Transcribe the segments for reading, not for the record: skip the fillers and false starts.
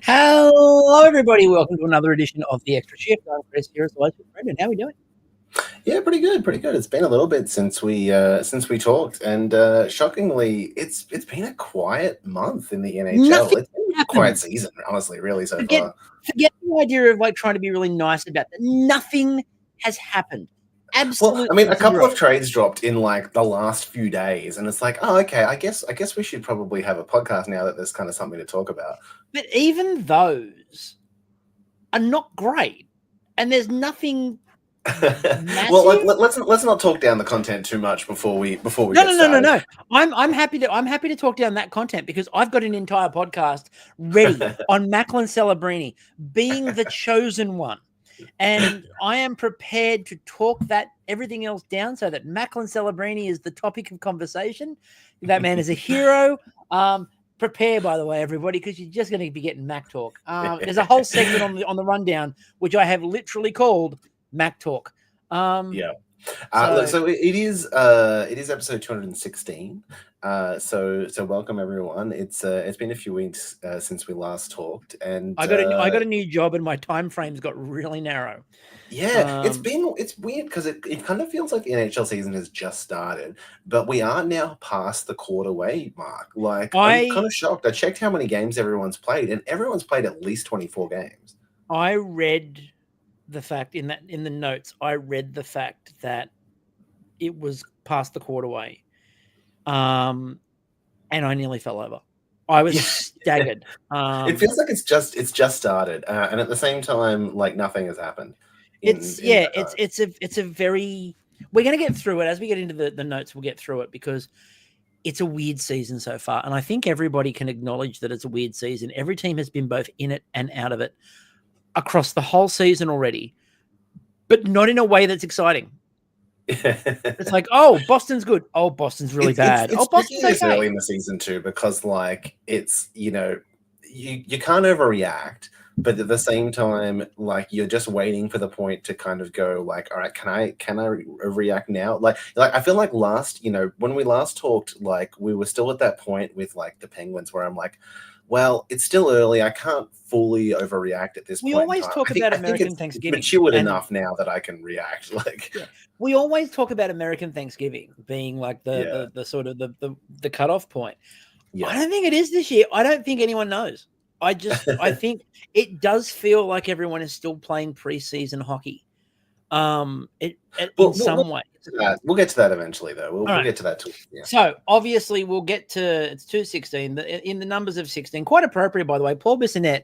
Hello, everybody. Welcome to another edition of The Extra Shift. I'm Chris here as well. Brendan, how are we doing? Yeah, pretty good, pretty good. It's been a little bit since we talked, and shockingly, it's been a quiet month in the NHL. Nothing It's been a quiet happened. season, honestly, really so Forget, far. forget the idea of like trying to be really nice about that. Nothing has happened. Well, I mean, Absolutely a couple zero. of trades dropped in like the last few days, and it's like, oh, okay, I guess we should probably have a podcast now that there's kind of something to talk about. But even those are not great, and there's nothing massive. Well, let's not talk down the content too much before we get started. No. I'm happy to talk down that content because I've got an entire podcast ready on Macklin Celebrini being the chosen one. And I am prepared to talk that everything else down so that Macklin Celebrini is the topic of conversation. That man is a hero. Prepare, by the way, everybody, because you're just going to be getting Mac Talk. There's a whole segment on the rundown, which I have literally called Mac Talk. Yeah. So it is episode 216. So welcome everyone. It's been a few weeks since we last talked, and I got a new job, and my time frames got really narrow. Yeah, it's weird because it kind of feels like the NHL season has just started, but we are now past the quarter-way mark. Like I'm kind of shocked. I checked how many games everyone's played, and everyone's played at least 24 games. I read the fact in the notes. I read the fact that it was past the quarter-way, and I nearly fell over. I was staggered. It feels like it's just started, and at the same time, like nothing has happened. It's a very. We're going to get through it as we get into the notes. We'll get through it because it's a weird season so far, and I think everybody can acknowledge that it's a weird season. Every team has been both in it and out of it across the whole season already, but not in a way that's exciting. It's like, oh, Boston's good. Oh, Boston's really bad. It's Boston's okay. early in the season too, because like it's you can't overreact, but at the same time, like you're just waiting for the point to kind of go like, all right, can I react now? Like I feel like when we last talked, like we were still at that point with like the Penguins where I'm like, well, it's still early. I can't fully overreact at this point. We always talk about American Thanksgiving. It's matured enough now that I can react. Like we always talk about American Thanksgiving being like the sort of the cutoff point. Yeah. I don't think it is this year. I don't think anyone knows. I think it does feel like everyone is still playing preseason hockey. In some way. We'll get to that eventually, though. We'll get to that too. Yeah. So obviously we'll get to it's 216 in the numbers of 16. Quite appropriate, by the way. Paul Bissonnette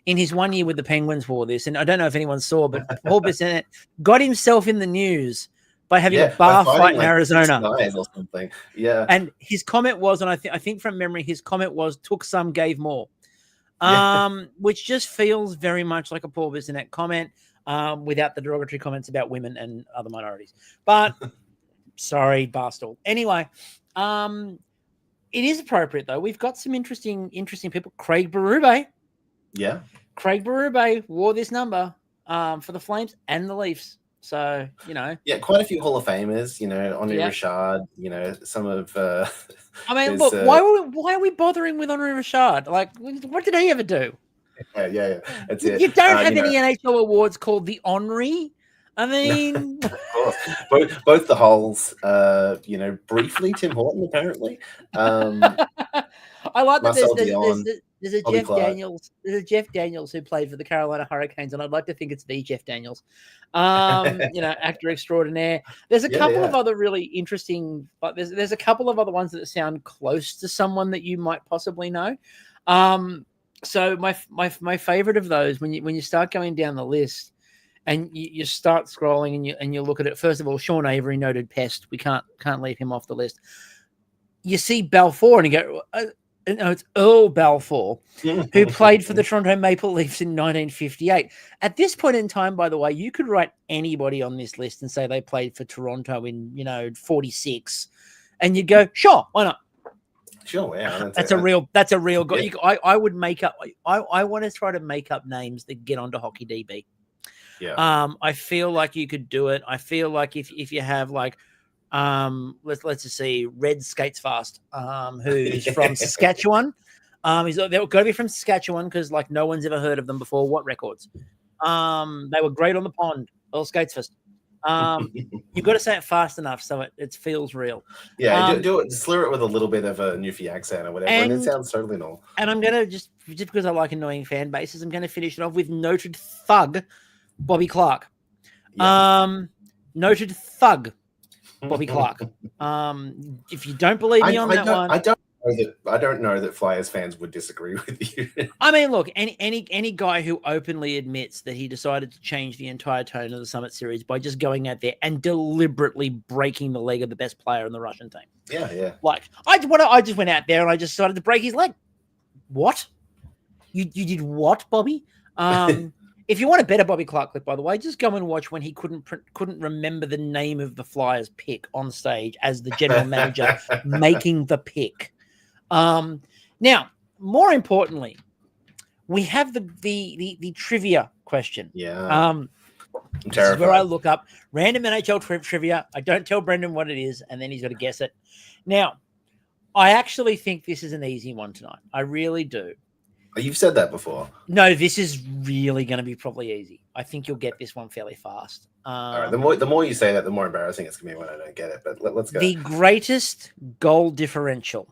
in his 1 year with the Penguins wore this, and I don't know if anyone saw, but Paul Bissonnette got himself in the news by having a bar fight in Arizona or something. Yeah, and his comment was, and I think from memory, his comment was, "Took some, gave more," which just feels very much like a Paul Bissonnette comment. Without the derogatory comments about women and other minorities. But sorry, Barstool. Anyway, it is appropriate though. We've got some interesting people. Craig Berube. Yeah. Craig Berube wore this number for the Flames and the Leafs. So, Yeah, quite a few Hall of Famers, Henri Richard, some of I mean, look, why are we bothering with Henri Richard? Like, what did he ever do? Yeah. That's it. You don't have any NHL awards called the Henri. I mean, of course. Both the Hulls. Briefly Tim Horton apparently. I like that there's a Jeff Daniels. There's a Jeff Daniels who played for the Carolina Hurricanes, and I'd like to think it's the Jeff Daniels. Actor extraordinaire. There's a couple of other really interesting, but there's a couple of other ones that sound close to someone that you might possibly know. So my favorite of those, when you start going down the list and you start scrolling and you look at it, first of all, Sean Avery, noted pest. We can't leave him off the list. You see Balfour and you go, no, it's Earl Balfour, who played for the Toronto Maple Leafs in 1958. At this point in time, by the way, you could write anybody on this list and say they played for Toronto in 46, and you'd go, sure, why not? Sure, yeah. That's a real guy. Yeah. I would make up. I want to try to make up names that get onto Hockey DB. Yeah. I feel like you could do it. I feel like if you have like, let's just see, Red Skates Fast, who's from Saskatchewan. They've got to be from Saskatchewan because like no one's ever heard of them before. What records? They were great on the pond. Earl Skates first. You've got to say it fast enough so it feels real. Yeah, do it. Slur it with a little bit of a Newfie accent or whatever, and it sounds totally normal. And I'm gonna just because I like annoying fan bases, I'm gonna finish it off with noted thug Bobby Clark. Yep. Noted thug Bobby Clark. If you don't believe me on that one, I don't know that Flyers fans would disagree with you. I mean, look, any guy who openly admits that he decided to change the entire tone of the Summit Series by just going out there and deliberately breaking the leg of the best player in the Russian team. Yeah. Like I just went out there and I just decided to break his leg. What? You did what, Bobby? If you want a better Bobby Clark clip, by the way, just go and watch when he couldn't remember the name of the Flyers pick on stage as the general manager making the pick. Now, more importantly, we have the trivia question. Yeah. This is where I look up random NHL trivia. I don't tell Brendan what it is, and then he's got to guess it. Now, I actually think this is an easy one tonight. I really do. You've said that before. No, this is really going to be probably easy. I think you'll get this one fairly fast. All right. The more you say that, the more embarrassing it's going to be when I don't get it. But let's go. The greatest goal differential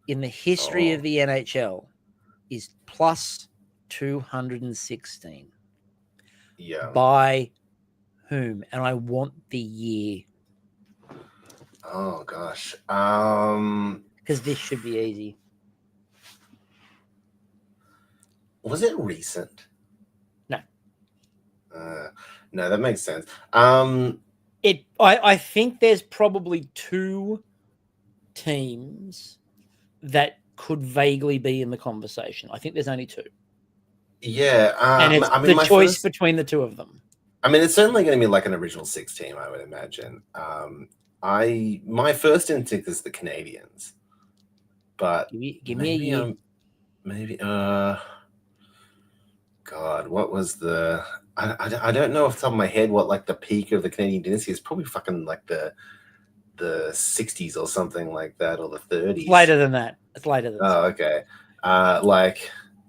in the history of the NHL is plus 216. Yeah. By whom? And I want the year. Oh gosh. Because this should be easy. Was it recent? No. No, that makes sense. I think there's probably two teams that could vaguely be in the conversation. I think there's only two. Yeah. And it's the choice between the two of them. I mean, it's certainly going to be like an original six team, I would imagine. My first instinct is the Canadians. But give me a year. God, what was the... I don't know off the top of my head what like the peak of the Canadian dynasty is. Probably fucking like the 60s or something like that, or the 30s. It's later than that. It's later than that. Oh, okay.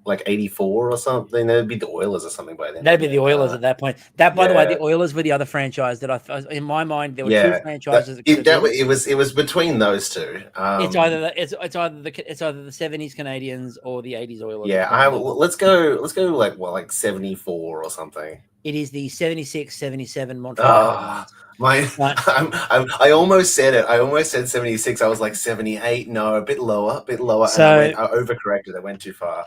Like 84 or something. That'd be the Oilers or something by then. That'd be the Oilers at that point. By the way, the Oilers were the other franchise that in my mind, there were two franchises. It was between those two. It's either the 70s Canadians or the 80s Oilers. Yeah, let's go like 74 or something. It is the 76-77 Montreal. I almost said it. I almost said 76. I was like 78. No, a bit lower. So, and I overcorrected. I went too far.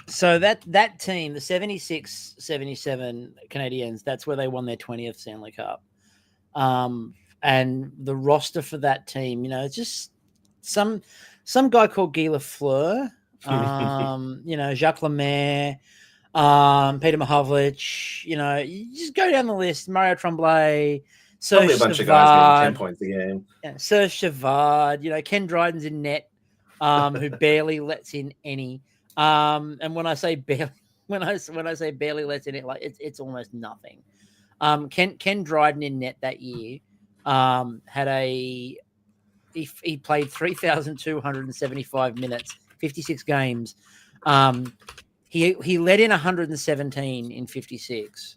So that team, the 76-77 Canadians, that's where they won their 20th Stanley Cup. And the roster for that team, it's just some guy called Guy Lafleur, Jacques Lemaire, Peter Mahovlich, you just go down the list. Mario Tremblay, Probably a bunch of guys getting 10 points a game. Yeah, Serge Chavard, Ken Dryden's in net, who barely lets in any. And when I say barely, when I say barely lets in it, like it's almost nothing. Ken Dryden in net that year had he played 3,275 minutes, 56 games. He let in 117 in 56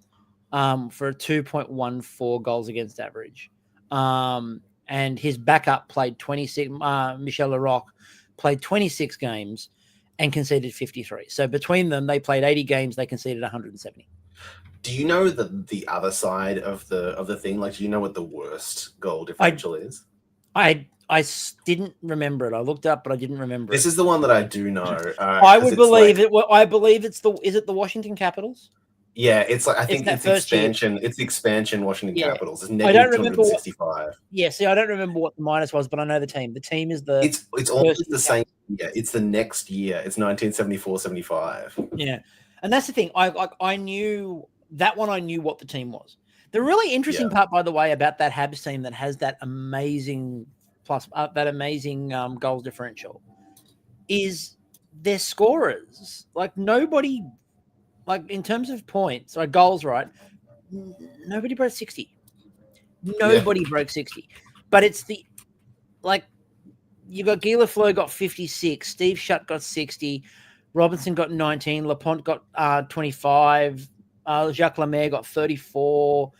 for a 2.14 goals against average. And his backup played 26. Michel Larocque played 26 games and conceded 53. So between them, they played 80 games. They conceded 170. Do you know the other side of the thing? Like, do you know what the worst goal differential is? I didn't remember it. I looked up, but I didn't remember. This is the one that I do know. I would believe it. I believe it's is it the Washington Capitals? Yeah, it's like I think it's expansion. Year. It's the expansion Washington Capitals. It's I don't remember 265. See, I don't remember what the minus was, but I know the team. The team is the. It's almost the same. Yeah, it's the next year. It's 1974-75. Yeah, and that's the thing. I knew that one. I knew what the team was. The really interesting part, by the way, about that Habs team that has that amazing goals differential is their scorers. Like nobody. Like in terms of points or goals, right? Nobody broke 60. Nobody broke 60. But it's you got Guy Lafleur got 56, Steve Shutt got 60, Robinson got 19, Laporte got 25, Jacques Lemaire got 34,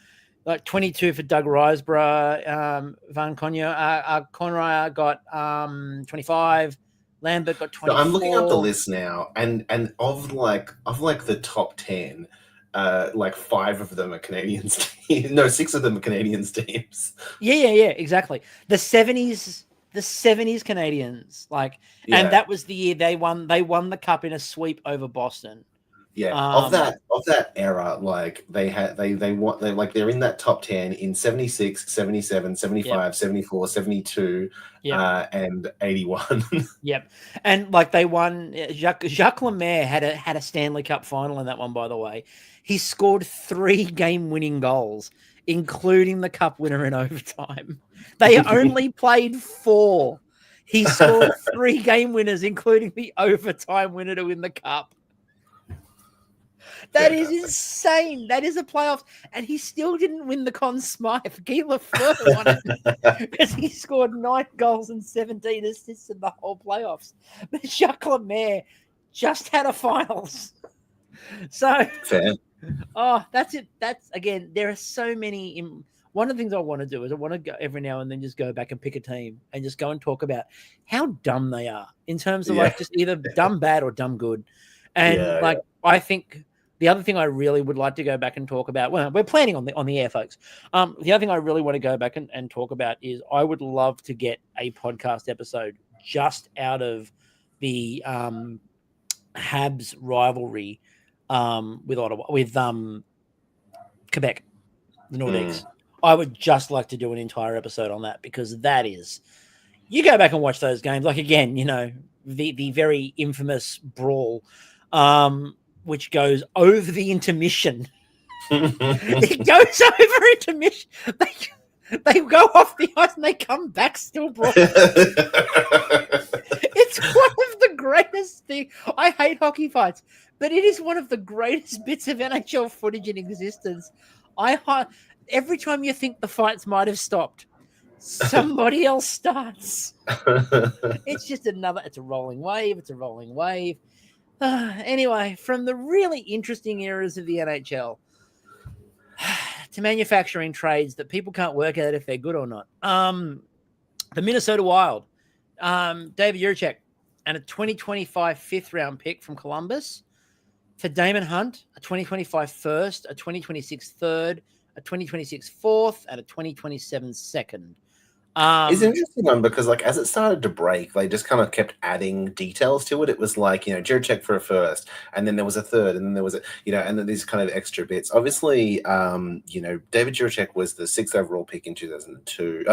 like 22 for Doug Riseborough, Van Conroy got 25, Lambert got So I'm looking up the 24. list now, and of the top 10, like 5 of them are Canadians. No, 6 of them are Canadians teams. Yeah, exactly. The 70s Canadians, like, and that was the year they won the cup in a sweep over Boston. Yeah, of that era, like they want like they're in that top 10 in 76, 77, 75, 74, 72, and 81. Yep. And like they won, Jacques Lemaire had a Stanley Cup final in that one, by the way. He scored 3 game-winning goals, including the cup winner in overtime. They only played 4. He scored 3 game winners, including the overtime winner to win the cup. That is insane. That is a playoff. And he still didn't win the Conn Smythe. Guy Lafleur won it because he scored 9 goals and 17 assists in the whole playoffs. But Jacques Lemaire just had a finals. So, fair. Oh, that's it. That's, again, there are so many. One of the things I want to do is I want to go every now and then just go back and pick a team and just go and talk about how dumb they are in terms of like just either dumb bad or dumb good. And I think the other thing I really would like to go back and talk about, well, we're planning on the air, folks. The other thing I really want to go back and talk about is I would love to get a podcast episode just out of the Habs rivalry with Ottawa, with Quebec, the Nordiques. I would just like to do an entire episode on that, because that is, you go back and watch those games, like, again, you know, the very infamous brawl, which goes over the intermission. It goes over intermission. They go off the ice and they come back still brawling. It's one of the greatest things. I hate hockey fights, but it is one of the greatest bits of NHL footage in existence. Every time you think the fights might have stopped, somebody else starts. It's just it's a rolling wave. Anyway, from the really interesting eras of the NHL to manufacturing trades that people can't work out if they're good or not. The Minnesota Wild, David Jiricek, and a 2025 5th round pick from Columbus. For Damon Hunt, a 2025 first, a 2026 third, a 2026 fourth, and a 2027 second. It's an interesting one because, like, as it started to break, they just kind of kept adding details to it. It was like, you know, Jiricek for a first, and then there was a third, and then there was a, you know, and then these kind of extra bits. Obviously, you know, David Jiricek was the 6th overall pick in 2022.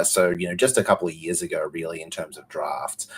So, you know, just a couple of years ago, really, in terms of drafts.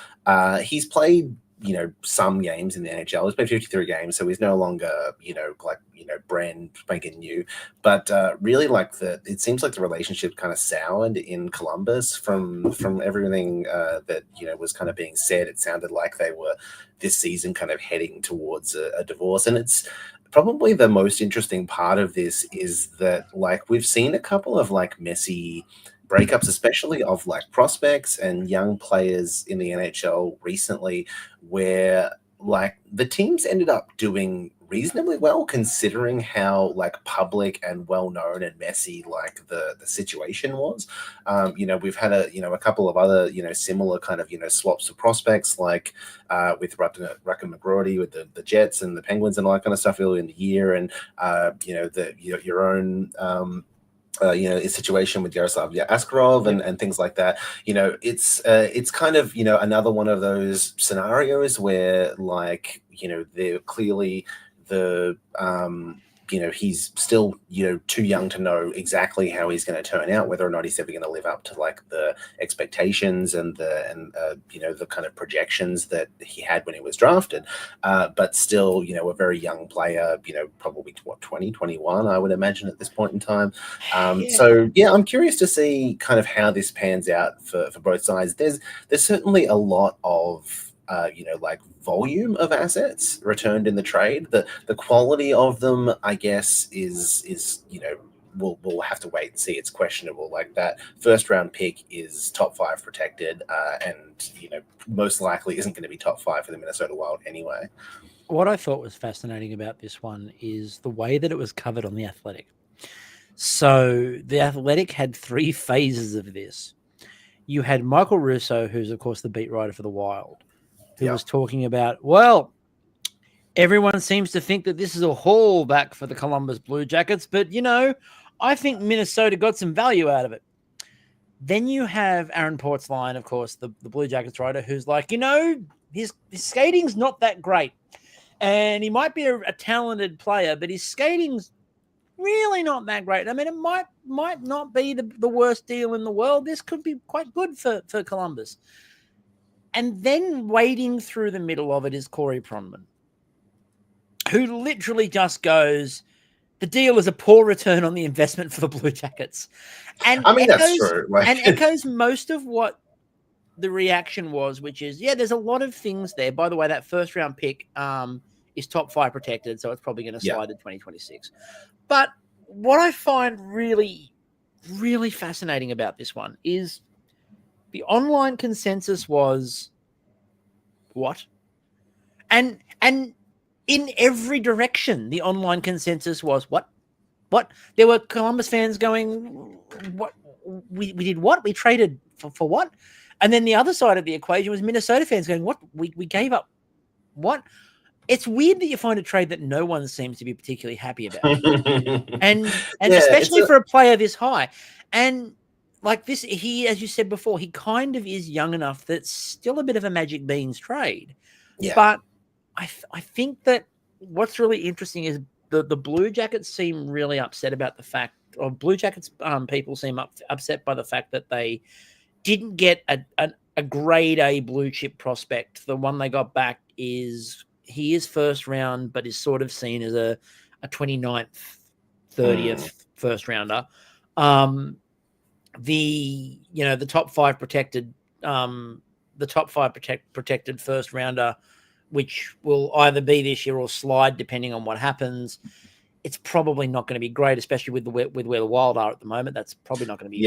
He's played, you know, some games in the NHL. He's played 53 games, so he's no longer, you know, like, you know, brand spanking new. But really, like, it seems like the relationship kind of soured in Columbus from everything that, you know, was kind of being said. It sounded like they were this season kind of heading towards a divorce. And it's probably the most interesting part of this is that, like, we've seen a couple of like messy breakups, especially of like prospects and young players in the NHL recently, where like the teams ended up doing reasonably well considering how like public and well known and messy like the situation was. You know, we've had a couple of other, you know, similar kind of, you know, swaps of prospects, like with Rucker McGrady with the Jets and the Penguins and all that kind of stuff earlier in the year, and you know, your own you know, a situation with Yaroslav Askarov and things like that. You know, it's kind of, you know, another one of those scenarios where, like, you know, they're clearly you know, he's still, you know, too young to know exactly how he's going to turn out, whether or not he's ever going to live up to like the expectations and you know, the kind of projections that he had when he was drafted. But still, you know, a very young player, you know, probably 20, 21, I would imagine at this point in time. So yeah, I'm curious to see kind of how this pans out for both sides. There's certainly a lot of you know, like volume of assets returned in the trade. The quality of them, I guess, is, you know, we'll have to wait and see. It's questionable. Like that first round pick is top 5 protected, and most likely isn't going to be top 5 for the Minnesota Wild anyway. What I thought was fascinating about this one is the way that it was covered on The Athletic. So The Athletic had 3 phases of this. You had Michael Russo, who's, of course, the beat writer for the Wild, who was talking about, well, everyone seems to think that this is a haul back for the Columbus Blue Jackets, but, I think Minnesota got some value out of it. Then you have Aaron Portzline, of course, the Blue Jackets writer, who's like, his skating's not that great. And he might be a talented player, but his skating's really not that great. I mean, it might not be the worst deal in the world. This could be quite good for Columbus. And then wading through the middle of it is Corey Pronman, who literally just goes, the deal is a poor return on the investment for the Blue Jackets. And I mean, that's true. And echoes most of what the reaction was, which is, there's a lot of things there. By the way, that first round pick is top 5 protected, so it's probably going to slide to 2026. But what I find really, really fascinating about this one is the online consensus was what? And in every direction, the online consensus was what? There were Columbus fans going, what? We did what? We traded for what? And then the other side of the equation was Minnesota fans going, what? We gave up what? It's weird that you find a trade that no one seems to be particularly happy about. and especially for a player this high. And like this, he, as you said before, he kind of is young enough that's still a bit of a Magic Beans trade. Yeah. But I think that what's really interesting is the Blue Jackets seem really upset about the fact, or Blue Jackets people seem upset by the fact that they didn't get a grade A blue chip prospect. The one they got back he is first round, but is sort of seen as a 29th, 30th first rounder. The top 5 protected, protected first rounder, which will either be this year or slide depending on what happens. It's probably not going to be great, especially with where the Wild are at the moment. That's probably not going to be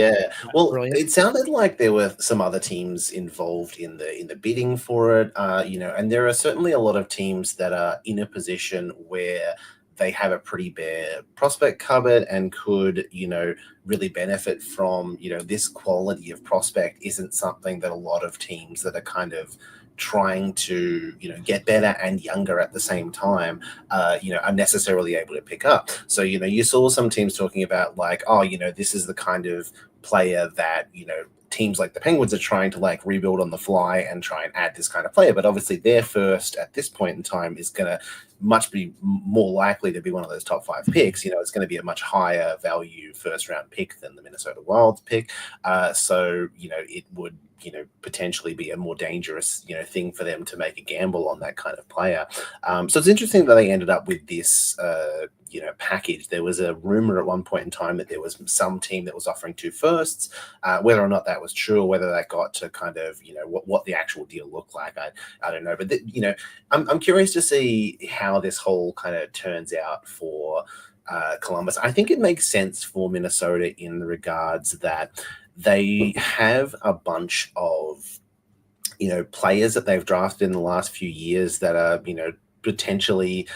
brilliant. It sounded like there were some other teams involved in the bidding for it, and there are certainly a lot of teams that are in a position where they have a pretty bare prospect cupboard and could, really benefit from, this quality of prospect isn't something that a lot of teams that are kind of trying to get better and younger at the same time are necessarily able to pick up. So you saw some teams talking about like, this is the kind of player that teams like the Penguins are trying to like rebuild on the fly and try and add this kind of player, but obviously their first at this point in time is going to much be more likely to be one of those top 5 picks. It's going to be a much higher value first round pick than the Minnesota Wild's pick. So it would potentially be a more dangerous thing for them to make a gamble on that kind of player. So it's interesting that they ended up with this package. There was a rumor at one point in time that there was some team that was offering 2 firsts. Whether or not that was true, or whether that got to kind of what the actual deal looked like, I don't know. But I'm curious to see how this whole kind of turns out for Columbus. I think it makes sense for Minnesota in regards that they have a bunch of players that they've drafted in the last few years that are potentially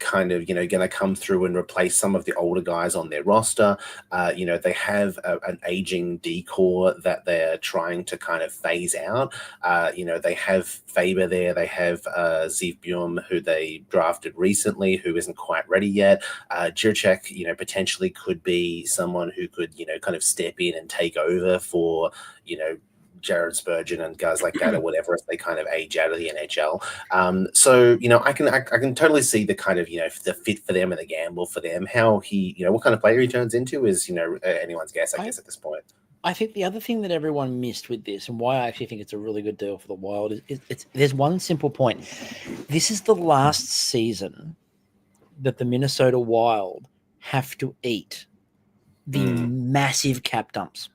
kind of going to come through and replace some of the older guys on their roster. They have an aging decor that they're trying to kind of phase out. They have Faber there. They have Zeev Buum, who they drafted recently, who isn't quite ready yet. Jiricek, potentially could be someone who could kind of step in and take over for Jared Spurgeon and guys like that, or whatever, as they kind of age out of the NHL. So I can totally see the kind of the fit for them and the gamble for them. How he what kind of player he turns into is anyone's guess, I guess, at this point. I think the other thing that everyone missed with this, and why I actually think it's a really good deal for the Wild, is there's one simple point. This is the last season that the Minnesota Wild have to eat the massive cap dumps.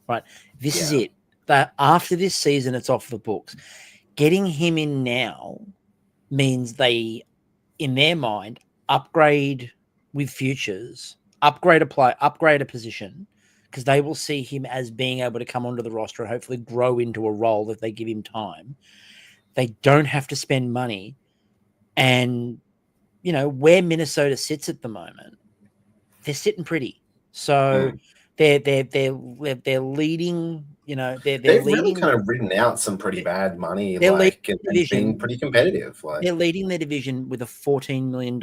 Right, this is it. That after this season, it's off the books. Getting him in now means they, in their mind, upgrade with futures upgrade a position, because they will see him as being able to come onto the roster and hopefully grow into a role if they give him time. They don't have to spend money. And, you know, where Minnesota sits at the moment, they're sitting pretty. So they're leading, you know, they've really leading. kind of written out some pretty bad money, They're like, leading the and division. been pretty competitive. Like, they're leading their division with a $14 million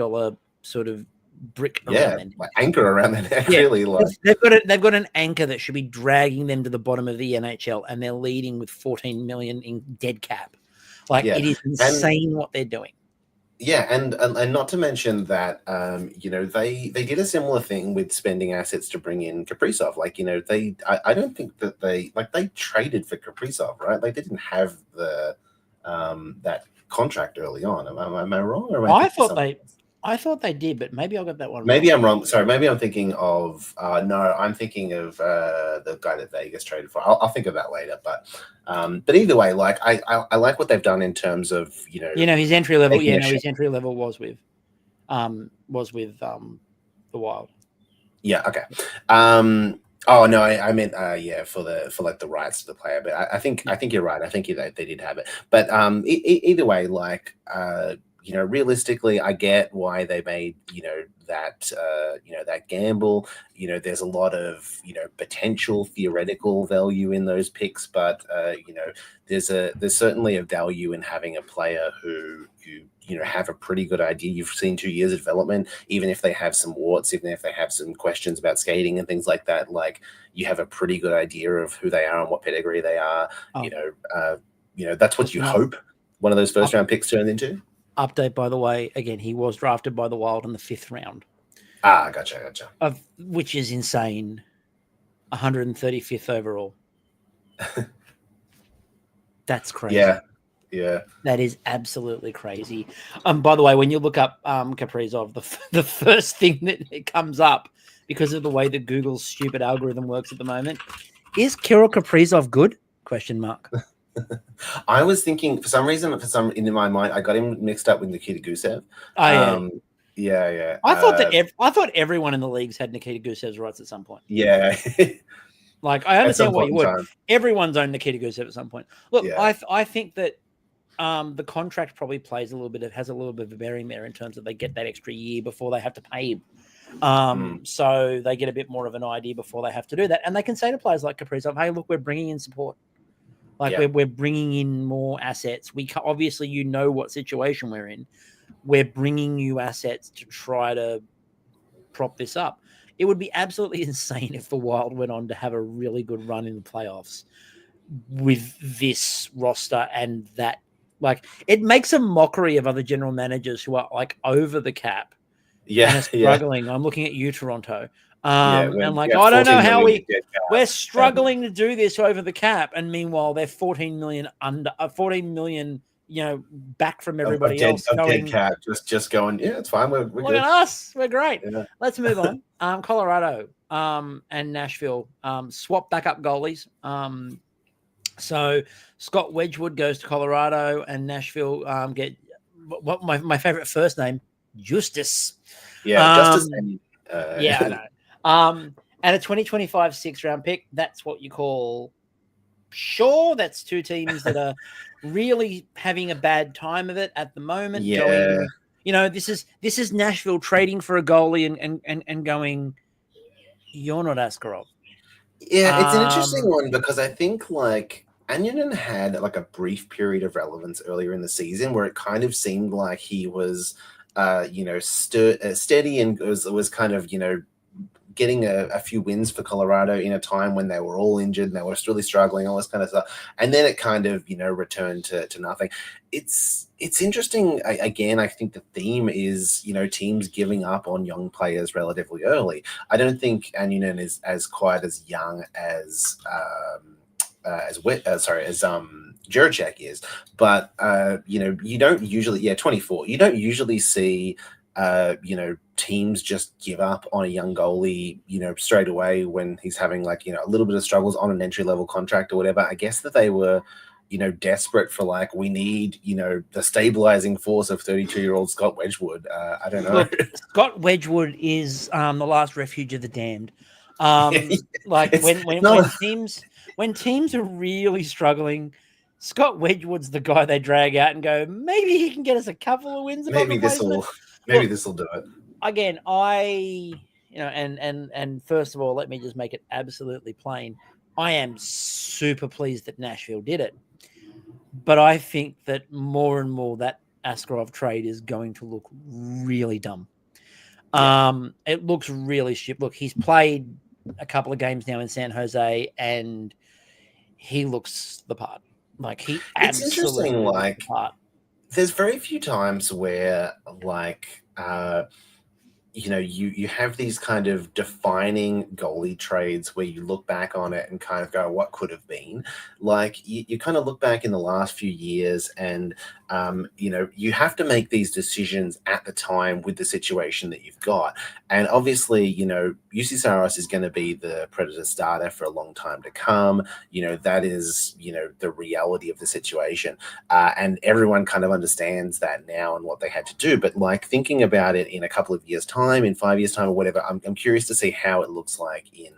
sort of brick around their neck. Like anchor around their neck, Yeah, really. Like, they've got an anchor that should be dragging them to the bottom of the NHL, and they're leading with 14 million in dead cap. Like, it is insane what they're doing. Yeah, and not to mention that, you know, they did a similar thing with spending assets to bring in Kaprizov. Like, you know, I don't think that they traded for Kaprizov, right? Like, they didn't have the that contract early on. Am I wrong? Or I thought they did, but maybe I got that one wrong. Maybe I'm wrong. Sorry, maybe I'm thinking of no, I'm thinking of the guy that Vegas traded for. I'll think of that later. But either way, like I like what they've done in terms of, you know, his entry level. Yeah, no, his entry level was with the Wild. Yeah. Okay. Oh no, I meant yeah, for like the rights to the player. But I think you're right. I think they did have it. But either way, like you know, realistically, I get why they made, you know, that gamble. You know, there's a lot of, you know, potential theoretical value in those picks, but you know, there's certainly a value in having a player who you know, have a pretty good idea. You've seen 2 years of development, even if they have some warts, even if they have some questions about skating and things like that. Like, you have a pretty good idea of who they are and what pedigree they are. You know, that's what you hope one of those first round picks turned into. Update, by the way, again, he was drafted by the Wild in the 5th round. Gotcha. Which is insane. 135th overall. That's crazy. Yeah. That is absolutely crazy. By the way, when you look up Kaprizov, the first thing that comes up, because of the way that Google's stupid algorithm works at the moment, is Kirill Kaprizov good? Question mark. I was thinking, for some reason, in my mind, I got him mixed up with Nikita Gusev. Yeah. I thought everyone in the leagues had Nikita Gusev's rights at some point. Yeah. Like, I understand why you would. Everyone's owned Nikita Gusev at some point. Look, yeah. I think that the contract probably has a little bit of a bearing there in terms of they get that extra year before they have to pay him. So they get a bit more of an idea before they have to do that. And they can say to players like Kaprizov, hey, look, we're bringing in support. Like, we're bringing in more assets. Obviously, you know what situation we're in. We're bringing you assets to try to prop this up. It would be absolutely insane if the Wild went on to have a really good run in the playoffs with this roster and that. Like, it makes a mockery of other general managers who are like over the cap and are struggling. Yeah. I'm looking at you, Toronto. And like, I don't know how we're struggling to do this over the cap, and meanwhile they're 14 million under 14 million, you know, back from everybody else. Dead cap, just going, yeah, it's fine. We're look good. At us, we're great. Yeah. Let's move on. Colorado and Nashville swap backup goalies. So Scott Wedgwood goes to Colorado, and Nashville get what my favorite first name, Justice. Yeah, Justice. Yeah, I know. And a 2025 6th-round pick. That's what you call sure. That's two teams that are really having a bad time of it at the moment. Yeah. Going, you know, this is Nashville trading for a goalie and going, you're not Askarov. Yeah, it's an interesting one because I think, like, Annunen had like a brief period of relevance earlier in the season where it kind of seemed like he was, you know, steady and was kind of, you know, getting a few wins for Colorado in a time when they were all injured and they were really struggling, all this kind of stuff. And then it kind of, you know, returned to nothing. It's interesting. Again, I think the theme is, you know, teams giving up on young players relatively early. I don't think Annunen is as quite as young as Juracek is, but you know, you don't usually 24. You don't usually see you know, teams just give up on a young goalie, you know, straight away when he's having, like, you know, a little bit of struggles on an entry level contract or whatever. I guess that they were desperate for like, we need, the stabilizing force of 32-year-old Scott Wedgwood. I don't know. Look, Scott Wedgwood is the last refuge of the damned. Like when teams are really struggling, Scott Wedgwood's the guy they drag out and go, maybe he can get us a couple of wins above replacement. Maybe this will do it. Again, and first of all, let me just make it absolutely plain. I am super pleased that Nashville did it. But I think that more and more that Askarov trade is going to look really dumb. Yeah. It looks really shit. Look, he's played a couple of games now in San Jose, and he looks the part. Like, he absolutely looks the part. There's very few times where, like, you have these kind of defining goalie trades where you look back on it and kind of go, what could have been? Like, you kind of look back in the last few years and, you have to make these decisions at the time with the situation that you've got. And obviously, UC Saros is going to be the Predator starter for a long time to come. That is, the reality of the situation. And everyone kind of understands that now and what they had to do. But like, thinking about it in a couple of years' time, in 5 years' time or whatever, I'm curious to see how it looks like in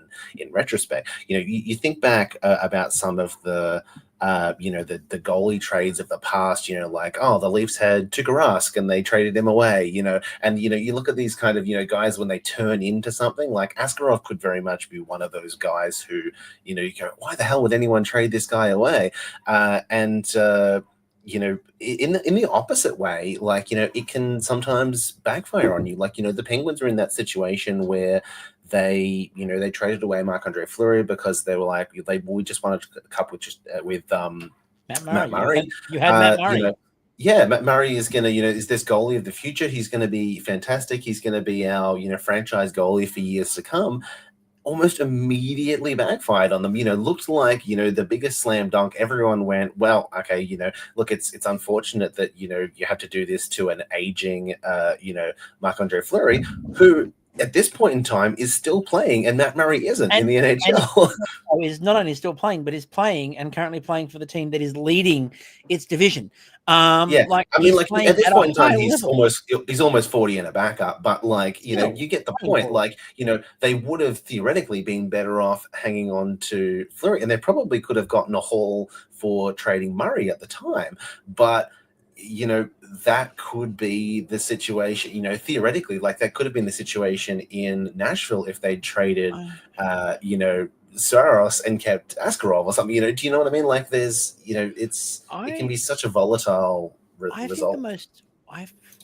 retrospect. You think back about some of the the goalie trades of the past, like, oh, the Leafs had Tuukka Rask and they traded him away, and you look at these kind of guys when they turn into something. Like, Askarov could very much be one of those guys who you go, why the hell would anyone trade this guy away? In the opposite way, like, it can sometimes backfire on you. Like, the Penguins are in that situation where they traded away Marc-Andre Fleury because they were like, we just wanted a cup with Matt Murray. You had Matt Murray. Matt Murray is going to, is this goalie of the future. He's going to be fantastic. He's going to be our, franchise goalie for years to come. Almost immediately backfired on them. Looked like, the biggest slam dunk. Everyone went, well, okay, look, it's unfortunate that, you have to do this to an aging, Marc-Andre Fleury, who at this point in time is still playing, and Matt Murray isn't in the NHL. And is not only still playing, but is playing and currently playing for the team that is leading its division. At this point in time, he's almost 40 and a backup. But you get the point. They would have theoretically been better off hanging on to Fleury, and they probably could have gotten a haul for trading Murray at the time. But that could be the situation, theoretically, like that could have been the situation in Nashville if they traded, Saros and kept Askarov or something, do you know what I mean? Like, there's, it can be such a volatile result.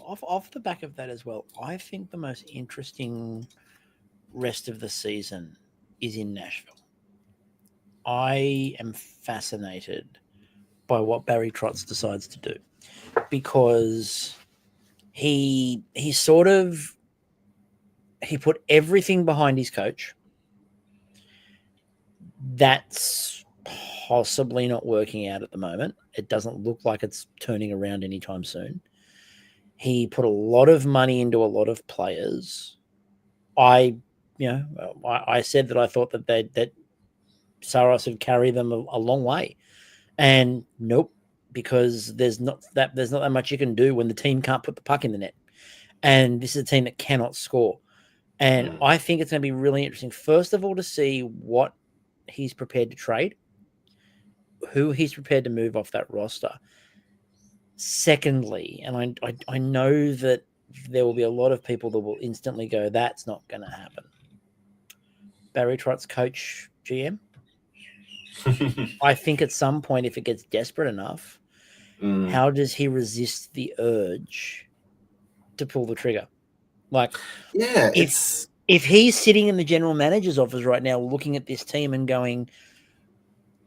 Off the back of that as well, I think the most interesting rest of the season is in Nashville. I am fascinated by what Barry Trotz decides to do, because he put everything behind his coach. That's possibly not working out at the moment. It doesn't look like it's turning around anytime soon. He put a lot of money into a lot of players. I said that I thought that Saros would carry them a long way, and nope, because there's not that much you can do when the team can't put the puck in the net, and this is a team that cannot score. And I think it's going to be really interesting, first of all, to see what he's prepared to trade, who he's prepared to move off that roster. Secondly, and I know that there will be a lot of people that will instantly go, that's not going to happen. Barry Trotz, coach, GM. I think at some point, if it gets desperate enough, how does he resist the urge to pull the trigger? Like, if he's sitting in the general manager's office right now looking at this team and going,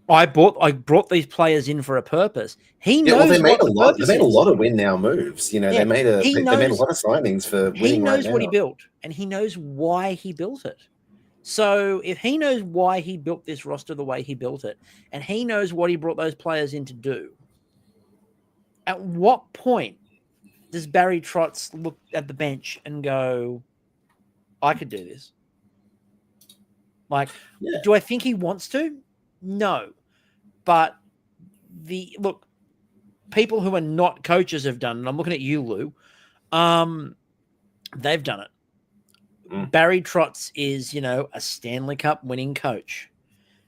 I brought these players in for a purpose. He knows they made a lot of win now moves. They made a lot of signings for winning. He knows what he built, and he knows why he built it. So if he knows why he built this roster the way he built it, and he knows what he brought those players in to do, at what point does Barry Trotz look at the bench and go, I could do this? Like, do I think he wants to? No. But look, people who are not coaches have done it. I'm looking at you, Lou. They've done it. Barry Trotz is, a Stanley Cup winning coach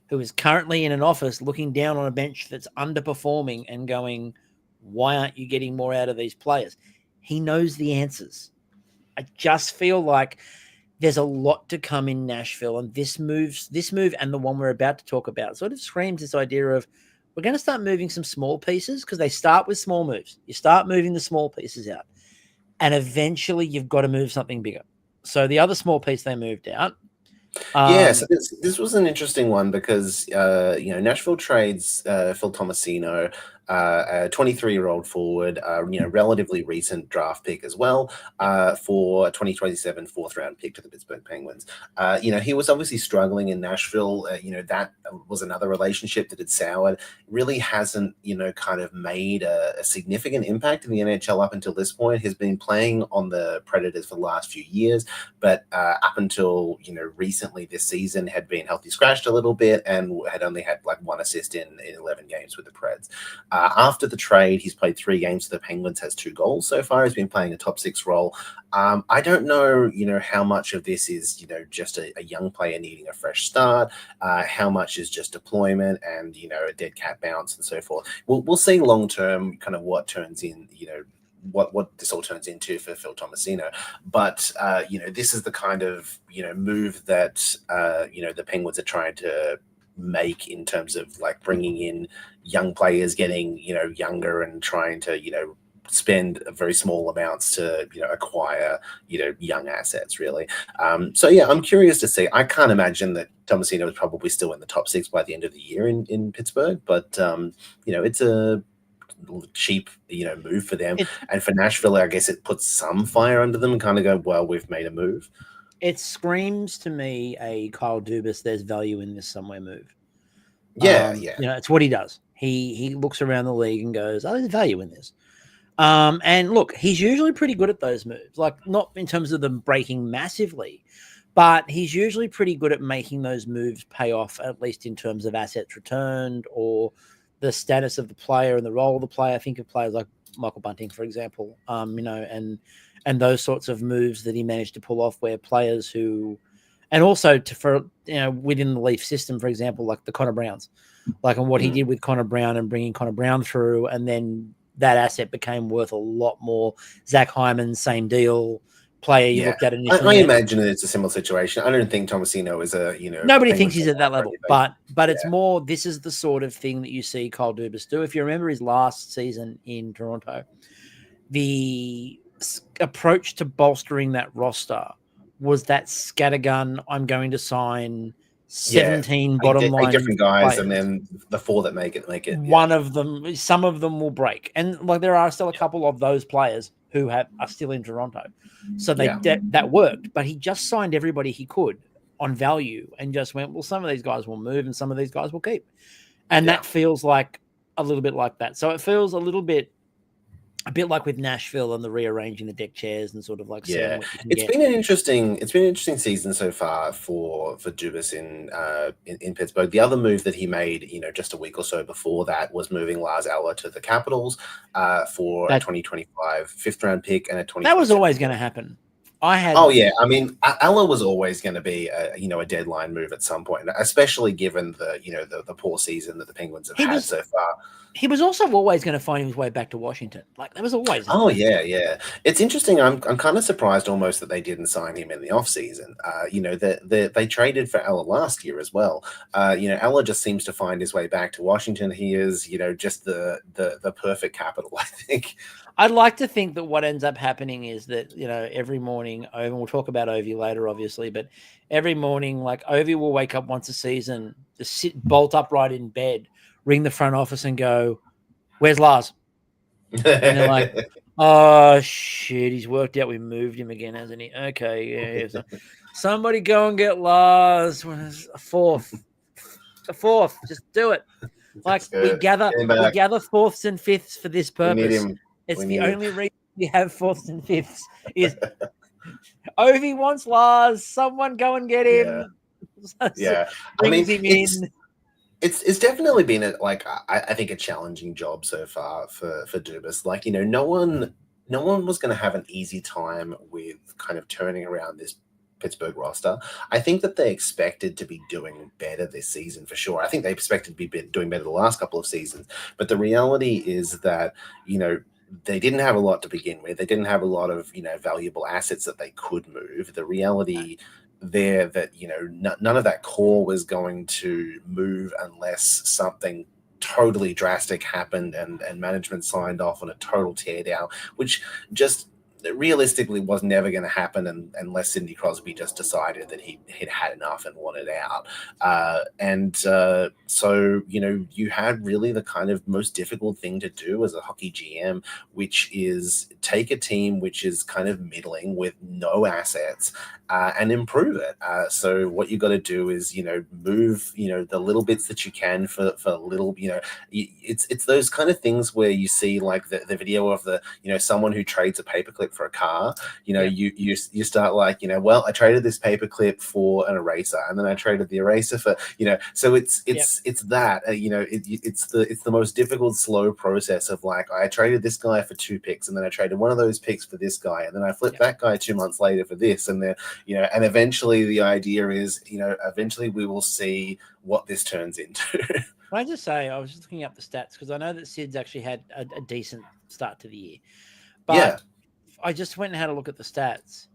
who is currently in an office looking down on a bench that's underperforming and going, why aren't you getting more out of these players? He knows the answers. I just feel like there's a lot to come in Nashville, and this move and the one we're about to talk about sort of screams this idea of we're going to start moving some small pieces, because they start with small moves. You start moving the small pieces out, and eventually you've got to move something bigger. So the other small piece they moved out. So this was an interesting one because Nashville trades Phil Tomasino, a 23-year-old forward, relatively recent draft pick as well, for a 2027 fourth-round pick to the Pittsburgh Penguins. He was obviously struggling in Nashville. That was another relationship that had soured. Really hasn't, kind of made a significant impact in the NHL up until this point. Has been playing on the Predators for the last few years, but up until, recently this season had been healthy scratched a little bit and had only had like one assist in 11 games with the Preds. After the trade, he's played 3 games for the Penguins, has 2 goals so far. He's been playing a top 6 role. I don't know, how much of this is, just a young player needing a fresh start, how much is just deployment and, a dead cat bounce and so forth. We'll see long term kind of what turns in, what this all turns into for Phil Tomasino. But, this is the kind of, move that, the Penguins are trying to make in terms of like bringing in young players, getting, younger and trying to, spend very small amounts to, acquire, young assets really. So yeah, I'm curious to see. I can't imagine that Tomasino is probably still in the top 6 by the end of the year in Pittsburgh, but, it's a cheap, move for them. And for Nashville, I guess it puts some fire under them and kind of go, well, we've made a move. It screams to me a Kyle Dubas, there's value in this somewhere move. Yeah. It's what he does. He looks around the league and goes, oh, there's value in this. And look, he's usually pretty good at those moves, like not in terms of them breaking massively, but he's usually pretty good at making those moves pay off, at least in terms of assets returned or the status of the player and the role of the player. I think of players like Michael Bunting, for example, and those sorts of moves that he managed to pull off where players who, and also within the Leaf system, for example, like the Connor Browns, like on what he did with Connor Brown and bringing Connor Brown through, and then that asset became worth a lot more. Zach Hyman, same deal. Player you looked at initially. I imagine it's a similar situation. I don't think Tomasino is a, nobody thinks he's at that level, but it's more, this is the sort of thing that you see Kyle Dubas do. If you remember his last season in Toronto, the approach to bolstering that roster was that scattergun. I'm going to sign 17 bottom line different guys, players, and then the 4 that make it. One of them, some of them will break, and like there are still a couple of those players who are still in Toronto, so that worked. But he just signed everybody he could on value, and just went, well, some of these guys will move, and some of these guys will keep, and that feels like a little bit like that. So it feels a bit like with Nashville and the rearranging the deck chairs and sort of like seeing what you can it's been an interesting season so far for Dubas in Pittsburgh. The other move that he made, just a week or so before that, was moving Lars Eller to the Capitals for a 2025 5th-round pick and a 20. That was always going to happen. I mean, Eller was always going to be a deadline move at some point, especially given the poor season that the Penguins have had so far. He was also always going to find his way back to Washington. Like, there was always. Yeah. It's interesting. I'm kind of surprised almost that they didn't sign him in the offseason. They traded for Eller last year as well. Eller just seems to find his way back to Washington. He is, just the perfect capital, I think. I'd like to think that what ends up happening is that, every morning, and we'll talk about Ovi later, obviously, but every morning, like, Ovi will wake up once a season, just sit bolt upright in bed, ring the front office and go, where's Lars? And they're like, oh, shit, he's worked out we moved him again, hasn't he? Okay, yeah. So somebody go and get Lars. A fourth. Just do it. Like, we gather 4ths and 5ths for this purpose. It's the only reason we have 4ths and 5ths is Ovi wants Lars. Someone go and get him. Yeah. Brings him in. It's definitely been I think a challenging job so far for Dubas. Like, you know, no one was going to have an easy time with kind of turning around this Pittsburgh roster. I think that they expected to be doing better this season for sure. I think they expected to be doing better the last couple of seasons. But the reality is that, you know, they didn't have a lot to begin with. They didn't have a lot of, you know, valuable assets that they could move. The reality there that, you know, none of that core was going to move unless something totally drastic happened and management signed off on a total teardown, which just realistically was never going to happen unless Sidney Crosby just decided that he'd had enough and wanted out. So, you know, you had really the kind of most difficult thing to do as a hockey GM, which is take a team which is kind of middling with no assets and improve it. So what you got to do is, you know, move, you know, the little bits that you can for little, you know, it's those kind of things where you see like the video of the, you know, someone who trades a paperclip for a car. You know, you start like, you know, well, I traded this paperclip for an eraser, and then I traded the eraser for, you know, so it's that, you know, it's the most difficult, slow process of like, I traded this guy for 2 picks, and then I traded one of those picks for this guy, and then I flipped that guy 2 months later for this, and then, you know, and eventually the idea is, you know, eventually we will see what this turns into. Can I just say, I was just looking up the stats because I know that Sid's actually had a decent start to the year, but I just went and had a look at the stats.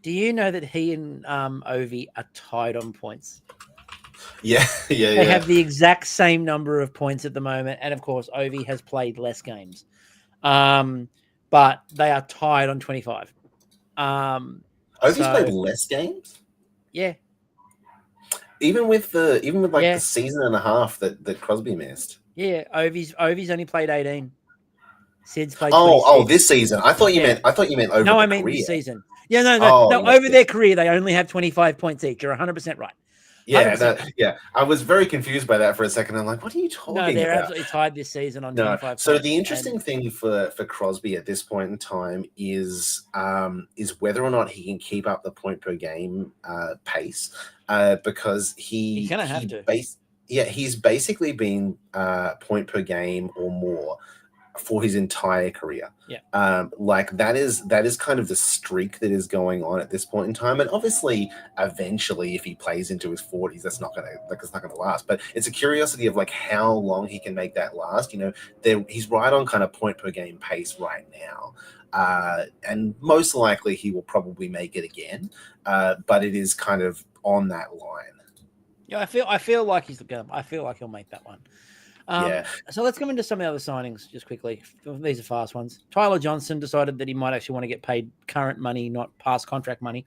Do you know that he and Ovi are tied on points? They have the exact same number of points at the moment, and of course, Ovi has played less games, but they are tied on 25. Ovi's played less games. Yeah. Even with like the season and a half that Crosby missed. Yeah, Ovi's only played 18. Sid's played 26. Oh, this season. I thought you meant over. No, I mean career. this season. Yeah, no. Over their career, they only have 25 points each. You're 100% right. Yeah, I was very confused by that for a second. I'm like, what are you talking about? No, they're absolutely tied this season on 25 points. So the interesting thing for Crosby at this point in time is whether or not he can keep up the point per game pace, because he's gonna have to. He's basically been point per game or more for his entire career. Like that is kind of the streak that is going on at this point in time. And obviously eventually if he plays into his 40s, it's not gonna last. But it's a curiosity of like how long he can make that last. You know, he's right on kind of point per game pace right now. And most likely he will probably make it again. But it is kind of on that line. Yeah, I feel like he'll make that one. So let's go into some of the other signings just quickly. These are fast ones. Tyler Johnson decided that he might actually want to get paid current money, not past contract money.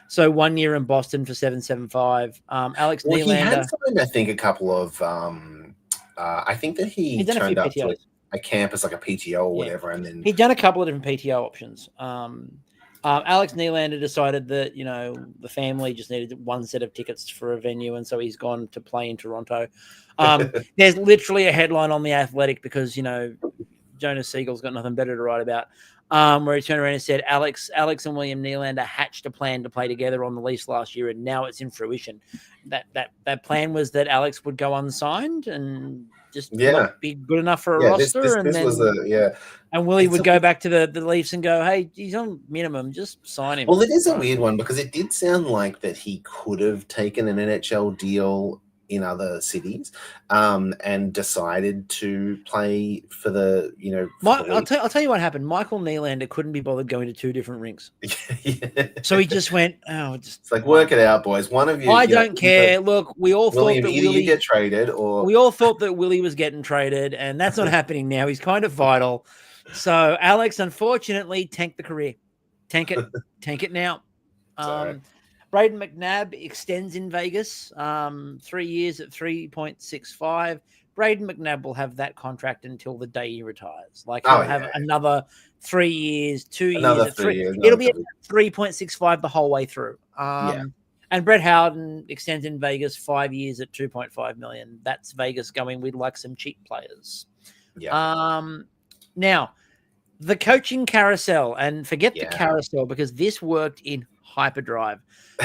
So 1 year in Boston for $775. Alex Nylander. He had signed, I think, a couple of. I think that he turned up to a campus like a PTO or whatever, and then he'd done a couple of different PTO options. Alex Nylander decided that, you know, the family just needed one set of tickets for a venue, and so he's gone to play in Toronto. There's literally a headline on The Athletic because, you know, Jonas Siegel's got nothing better to write about, where he turned around and said Alex and William Nylander hatched a plan to play together on the Leafs last year, and now it's in fruition. That plan was that Alex would go unsigned and just not be good enough for a roster, and Willie would go back to the Leafs and go, hey, he's on minimum, just sign him. Well, it is a weird one because it did sound like that he could have taken an NHL deal in other cities, and decided to play for the, you know. I'll tell you what happened. Michael Nylander couldn't be bothered going to 2 different rinks, so he just went, it's like, work it out, boys. One of you. I don't care. Look, we all thought that Willie get traded, or we all thought that Willie was getting traded, and that's not happening now. He's kind of vital. So Alex, unfortunately, tanked the career. Tank it now. Braden McNabb extends in Vegas, 3 years at 3.65. Braden McNabb will have that contract until the day he retires. Like he'll have another 3 years, 2 years, at 3 years. It'll be at 3.65 the whole way through. And Brett Howden extends in Vegas 5 years at 2.5 million. That's Vegas going, we'd like some cheap players. Now, the coaching carousel, and forget the carousel because this worked in hyperdrive.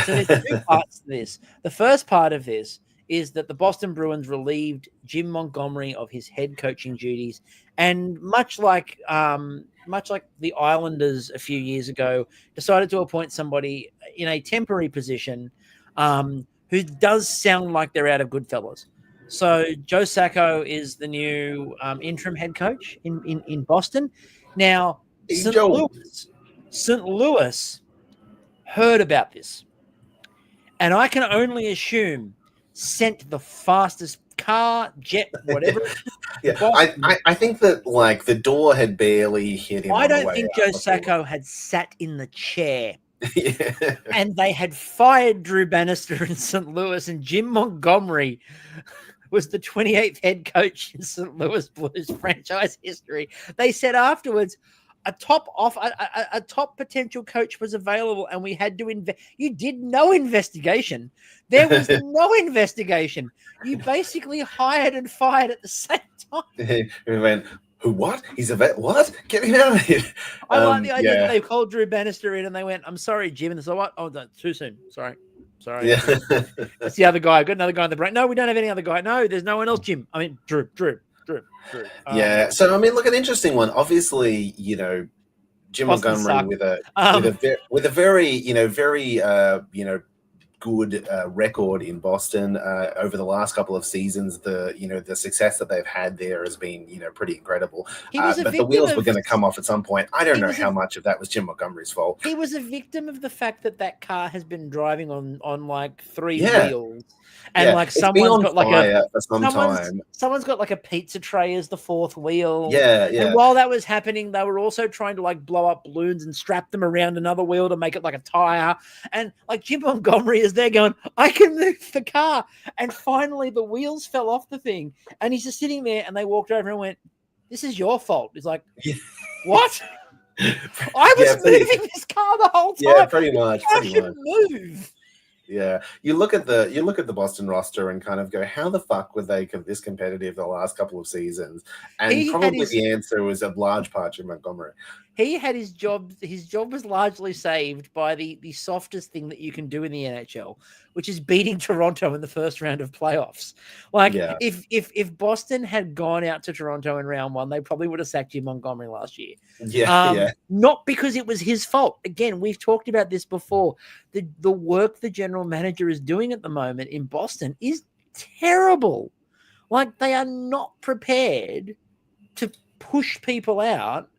So there's 2 parts to this. The first part of this is that the Boston Bruins relieved Jim Montgomery of his head coaching duties, and much like the Islanders a few years ago, decided to appoint somebody in a temporary position who does sound like they're out of Goodfellas. So Joe Sacco is the new interim head coach in Boston. Now, St. Louis heard about this, and I can only assume sent the fastest car, jet, whatever. I think that like the door had barely hit him. I don't think Joe Sacco had sat in the chair. And they had fired Drew Bannister in St. Louis, and Jim Montgomery was the 28th head coach in St. Louis Blues franchise history. They said afterwards, a top potential coach was available, and we had to invest. You did no investigation. There was no investigation. You basically hired and fired at the same time. We went, who? What? He's a vet? What? Get me out of here! I like the idea that they called Drew Bannister in, and they went, "I'm sorry, Jim." And they said, "What? Oh, no, too soon. Sorry." Yeah. That's the other guy. I got another guy in the break. No, we don't have any other guy. No, there's no one else, Jim. I mean, Drew. Yeah. So I mean, look, an interesting one. Obviously, Jim Montgomery with a very good record in Boston over the last couple of seasons. The success that they've had there has been pretty incredible. But the wheels were going to come off at some point. I don't know how much of that was Jim Montgomery's fault. He was a victim of the fact that car has been driving on like three wheels. And like someone's got like someone's got like a pizza tray as the fourth wheel. Yeah. And while that was happening, they were also trying to like blow up balloons and strap them around another wheel to make it like a tire. And like Jim Montgomery is there going, I can move the car. And finally the wheels fell off the thing. And he's just sitting there, and they walked over and went, "This is your fault." He's like, "What? I was moving this car the whole time." Yeah, pretty much. Move. Yeah, you look at the Boston roster and kind of go, how the fuck were they this competitive the last couple of seasons? And the answer was a large part Jim Montgomery. He had his job. His job was largely saved by the softest thing that you can do in the NHL, which is beating Toronto in the first round of playoffs. Like if Boston had gone out to Toronto in round one, they probably would have sacked Jim Montgomery last year. Not because it was his fault. Again, we've talked about this before. The work the general manager is doing at the moment in Boston is terrible. Like, they are not prepared to push people out.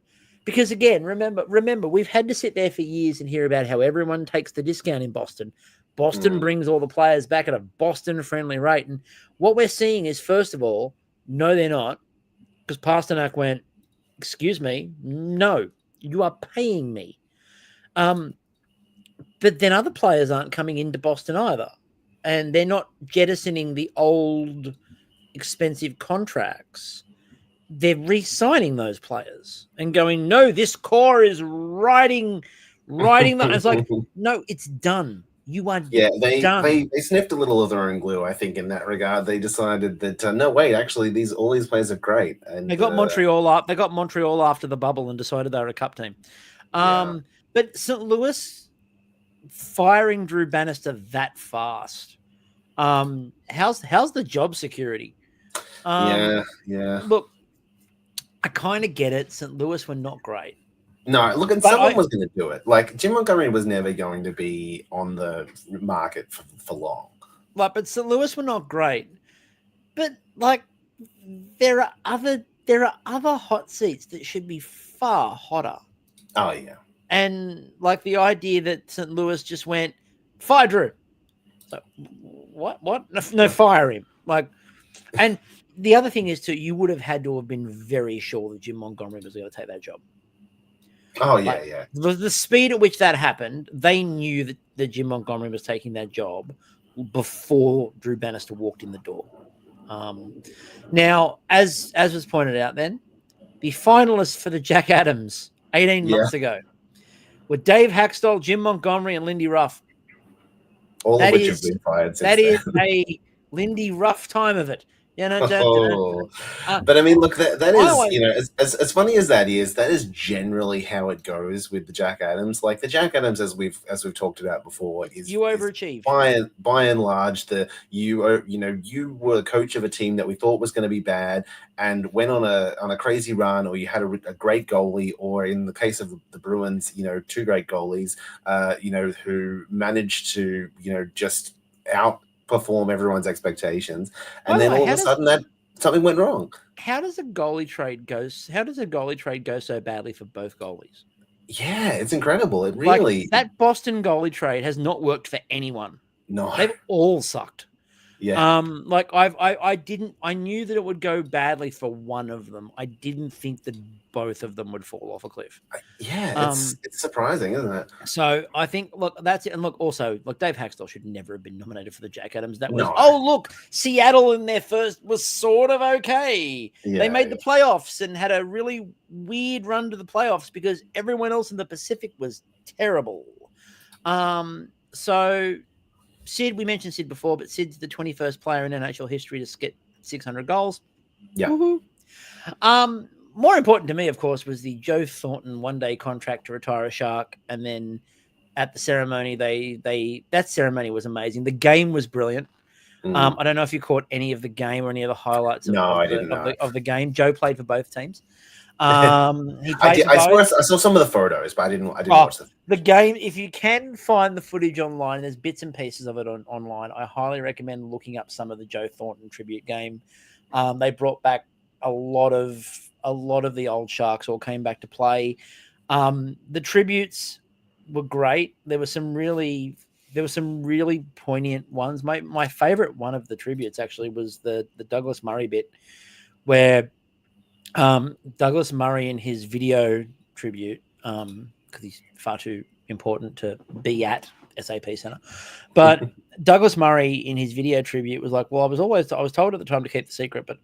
Because again, remember, we've had to sit there for years and hear about how everyone takes the discount in Boston. Boston brings all the players back at a Boston-friendly rate. And what we're seeing is, first of all, no, they're not. Because Pasternak went, "Excuse me, no, you are paying me." But then other players aren't coming into Boston either. And they're not jettisoning the old expensive contracts. They're re-signing those players and going, "No, this core is riding that." It's like, no, it's done. You are done. They sniffed a little of their own glue, I think, in that regard. They decided that no, wait, actually, all these players are great. And they got Montreal up. They got Montreal after the bubble and decided they were a cup team. But St. Louis firing Drew Bannister that fast. How's the job security? Look, I kind of get it. St. Louis were not great. No, look, and someone was going to do it. Like, Jim Montgomery was never going to be on the market for long. Like, but St. Louis were not great. But like, there are other hot seats that should be far hotter. Oh yeah. And like the idea that St. Louis just went, "Fire Drew." So, what? No, fire him. Like, and the other thing is too, you would have had to have been very sure that Jim Montgomery was going to take that job. Oh yeah. The speed at which that happened, they knew that Jim Montgomery was taking that job before Drew Bannister walked in the door. Now, as was pointed out, then the finalists for the Jack Adams 18 months ago were Dave Haxtell, Jim Montgomery, and Lindy Ruff. All of which have been fired since then. That is a Lindy Ruff time of it. You know, Oh, but I mean, look, that I is, always, you know, as funny as that is generally how it goes with the Jack Adams. Like the Jack Adams, as we've talked about before, you is overachieved. by and large you were a coach of a team that we thought was going to be bad and went on a crazy run, or you had a great goalie, or in the case of the Bruins, you know, two great goalies, who managed to, you know, just outperform everyone's expectations, By and the then way, all of a sudden that something went wrong. how does a goalie trade go? How does a goalie trade go so badly for both goalies? Yeah, it's incredible. It Like really that Boston goalie trade has not worked for anyone. no. They've all sucked. Yeah. Like I knew that it would go badly for one of them. I didn't think that both of them would fall off a cliff. Yeah, it's surprising, isn't it? So I think, look, that's it. And look, also, look, Dave Haxtell should never have been nominated for the Jack Adams. That was, No. oh, look, Seattle in their first was sort of okay. They made the playoffs and had a really weird run to the playoffs because everyone else in the Pacific was terrible. So Sid, we mentioned Sid before, but Sid's the 21st player in NHL history to get 600 goals. Yeah. Woo-hoo. More important to me, of course, was the Joe Thornton one-day contract to retire a Shark, and then at the ceremony, that ceremony was amazing. The game was brilliant. I don't know if you caught any of the game or any of the highlights I didn't know. of the game. Joe played for both teams. He played I saw some of the photos, but I didn't watch the game. If you can find the footage online, there's bits and pieces of it online. I highly recommend looking up some of the Joe Thornton tribute game. They brought back a lot of the old Sharks all came back to play. The tributes were great. There were some really poignant ones. My favorite one of the tributes actually was the Douglas Murray bit, where Douglas Murray in his video tribute, because he's far too important to be at SAP Center, but Douglas Murray in his video tribute was like, well, I was told at the time to keep the secret, but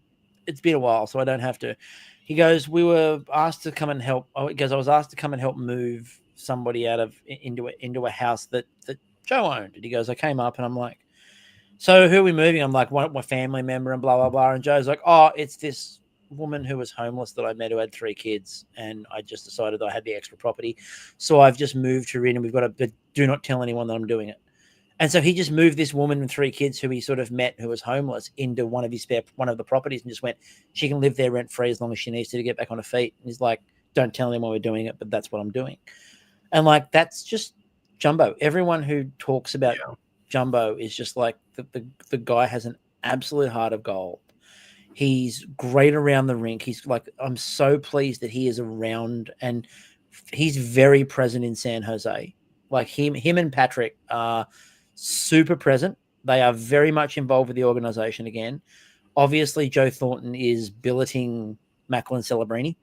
it's been a while, so I don't have to. He goes, we were asked to come and help. He goes, I was asked to come and help move somebody into a house that Joe owned. And he goes, I came up and I'm like, so who are we moving? I'm like, one, my family member and blah, blah, blah. And Joe's like, oh, it's this woman who was homeless that I met who had 3 kids. And I just decided I had the extra property. So I've just moved her in and but do not tell anyone that I'm doing it. And so he just moved this woman and 3 kids who he sort of met who was homeless into one of the properties and just went, she can live there rent free as long as she needs to get back on her feet. And he's like, don't tell anyone we're doing it, but that's what I'm doing. And like, that's just Jumbo. Everyone who talks about Jumbo is just like the guy has an absolute heart of gold. He's great around the rink. He's like, I'm so pleased that he is around and he's very present in San Jose. Like him and Patrick are super present. They are very much involved with the organization again. Obviously, Joe Thornton is billeting Macklin Celebrini.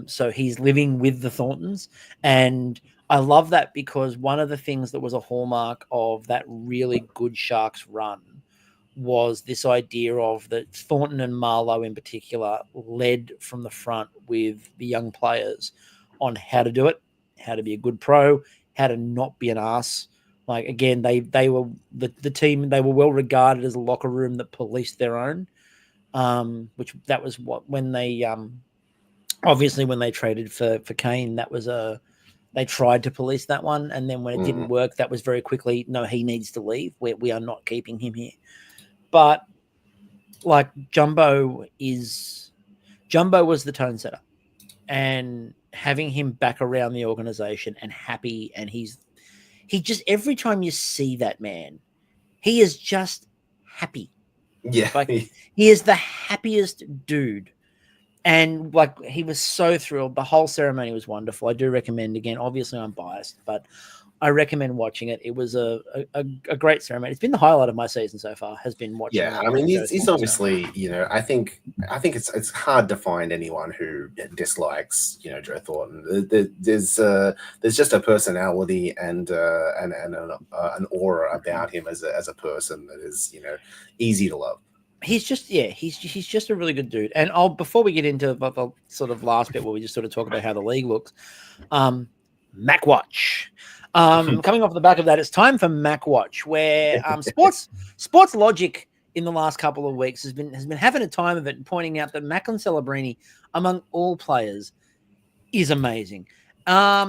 So he's living with the Thorntons. And I love that because one of the things that was a hallmark of that really good Sharks run was this idea of that Thornton and Marlowe in particular led from the front with the young players on how to do it, how to be a good pro, how to not be an ass. Like, again, they were the team, they were well regarded as a locker room that policed their own, which that was what, when they, obviously when they traded for Kane, that was they tried to police that one. And then when it didn't work, that was very quickly, no, he needs to leave. We are not keeping him here. But like Jumbo was the tone setter, and having him back around the organization and happy. And he just, every time you see that man, he is just happy. Yeah. Like he is the happiest dude. And like, he was so thrilled. The whole ceremony was wonderful. I do recommend, again, obviously I'm biased, but I recommend watching it. It was a great ceremony. It's been the highlight of my season so far, has been watching. Yeah, I mean, he's obviously, you know, I think it's hard to find anyone who dislikes, you know, Joe Thornton. There's just a personality and an aura about him as a person that is, you know, easy to love. He's just a really good dude. And before we get into the sort of last bit where we just sort of talk about how the league looks, Mac Watch. Coming off the back of that, it's time for Mac Watch, where Sports Logic in the last couple of weeks has been having a time of it and pointing out that Macklin Celebrini, among all players, is amazing.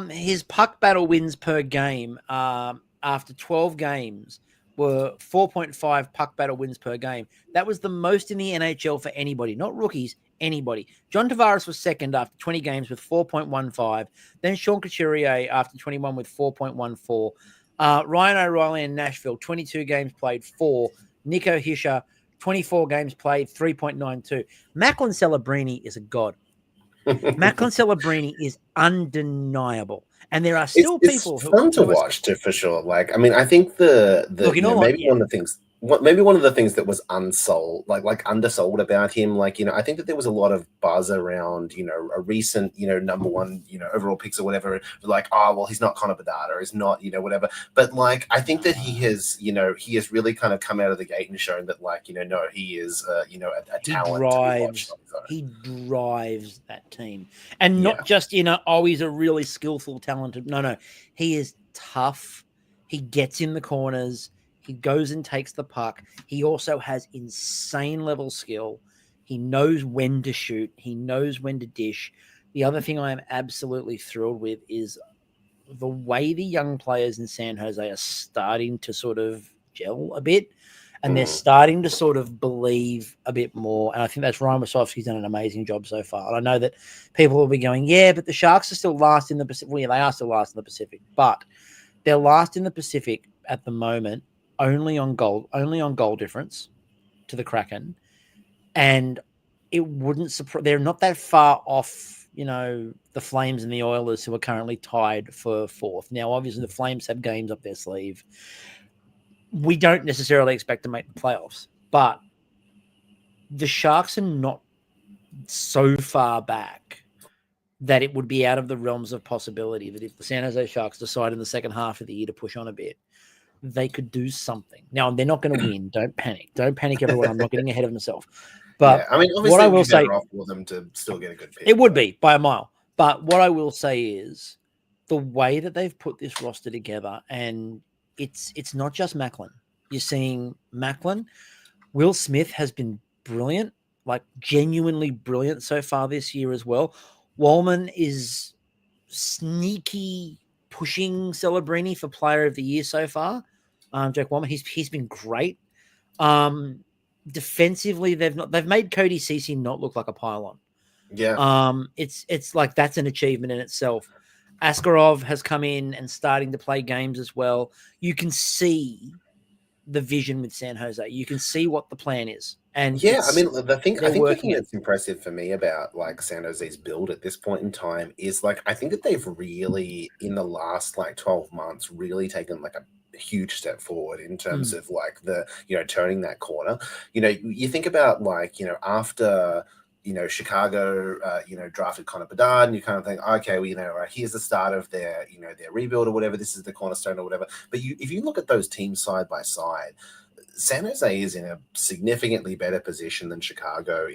His puck battle wins per game after 12 games were 4.5 puck battle wins per game. That was the most in the NHL for anybody, not rookies, anybody. John Tavares was second after 20 games with 4.15. Then Sean Couturier after 21 with 4.14. Ryan O'Reilly in Nashville, 22 games played, 4. Nico Hischier, 24 games played, 3.92. Macklin Celebrini is a god. Macklin Celebrini is undeniable. And there are still people it's fun to watch for sure. Like, I mean, I think maybe one of the things that was like undersold about him, like, I think that there was a lot of buzz around, a recent, number one, overall picks or whatever, like, oh, well, he's not Connor Bedard or he's not, whatever. But like, I think that he has really kind of come out of the gate and shown that, like, no, he is, a talent to be watched on his own. He drives that team. And not just, he's a really skillful, talented. No. He is tough. He gets in the corners. He goes and takes the puck. He also has insane level skill. He knows when to shoot. He knows when to dish. The other thing I am absolutely thrilled with is the way the young players in San Jose are starting to sort of gel a bit. And they're starting to sort of believe a bit more. And I think that's Ryan Wasowski's done an amazing job so far. And I know that people will be going, yeah, but the Sharks are still last in the Pacific. Well, yeah, they are still last in the Pacific. But they're last in the Pacific at the moment only on goal difference to the Kraken. And it wouldn't surprise. They're not that far off, the Flames and the Oilers, who are currently tied for 4th. Now, obviously, the Flames have games up their sleeve. We don't necessarily expect to make the playoffs, but the Sharks are not so far back that it would be out of the realms of possibility that if the San Jose Sharks decide in the second half of the year to push on a bit, they could do something. Now, they're not going to win. Don't panic. Don't panic, everyone. I'm not getting ahead of myself. But I mean, obviously, what I will say, off for them to still get a good pick. It would be by a mile. But what I will say is the way that they've put this roster together, and it's not just Macklin. You're seeing Macklin. Will Smith has been brilliant, like genuinely brilliant so far this year as well. Wallman is sneaky pushing Celebrini for Player of the Year so far. Jack Wallman, he's been great. Defensively, they've made Cody Ceci not look like a pylon. Yeah. It's like that's an achievement in itself. Askarov has come in and starting to play games as well. You can see the vision with San Jose. You can see what the plan is. And I mean, I think the thing that's impressive for me about like San Jose's build at this point in time is like, I think that they've really in the last like 12 months really taken like a huge step forward in terms of like the, turning that corner. You think about like, after Chicago, drafted Connor Bedard, and you kind of think, okay, well, here's the start of their, their rebuild or whatever. This is the cornerstone or whatever. But if you look at those teams side by side, San Jose is in a significantly better position than Chicago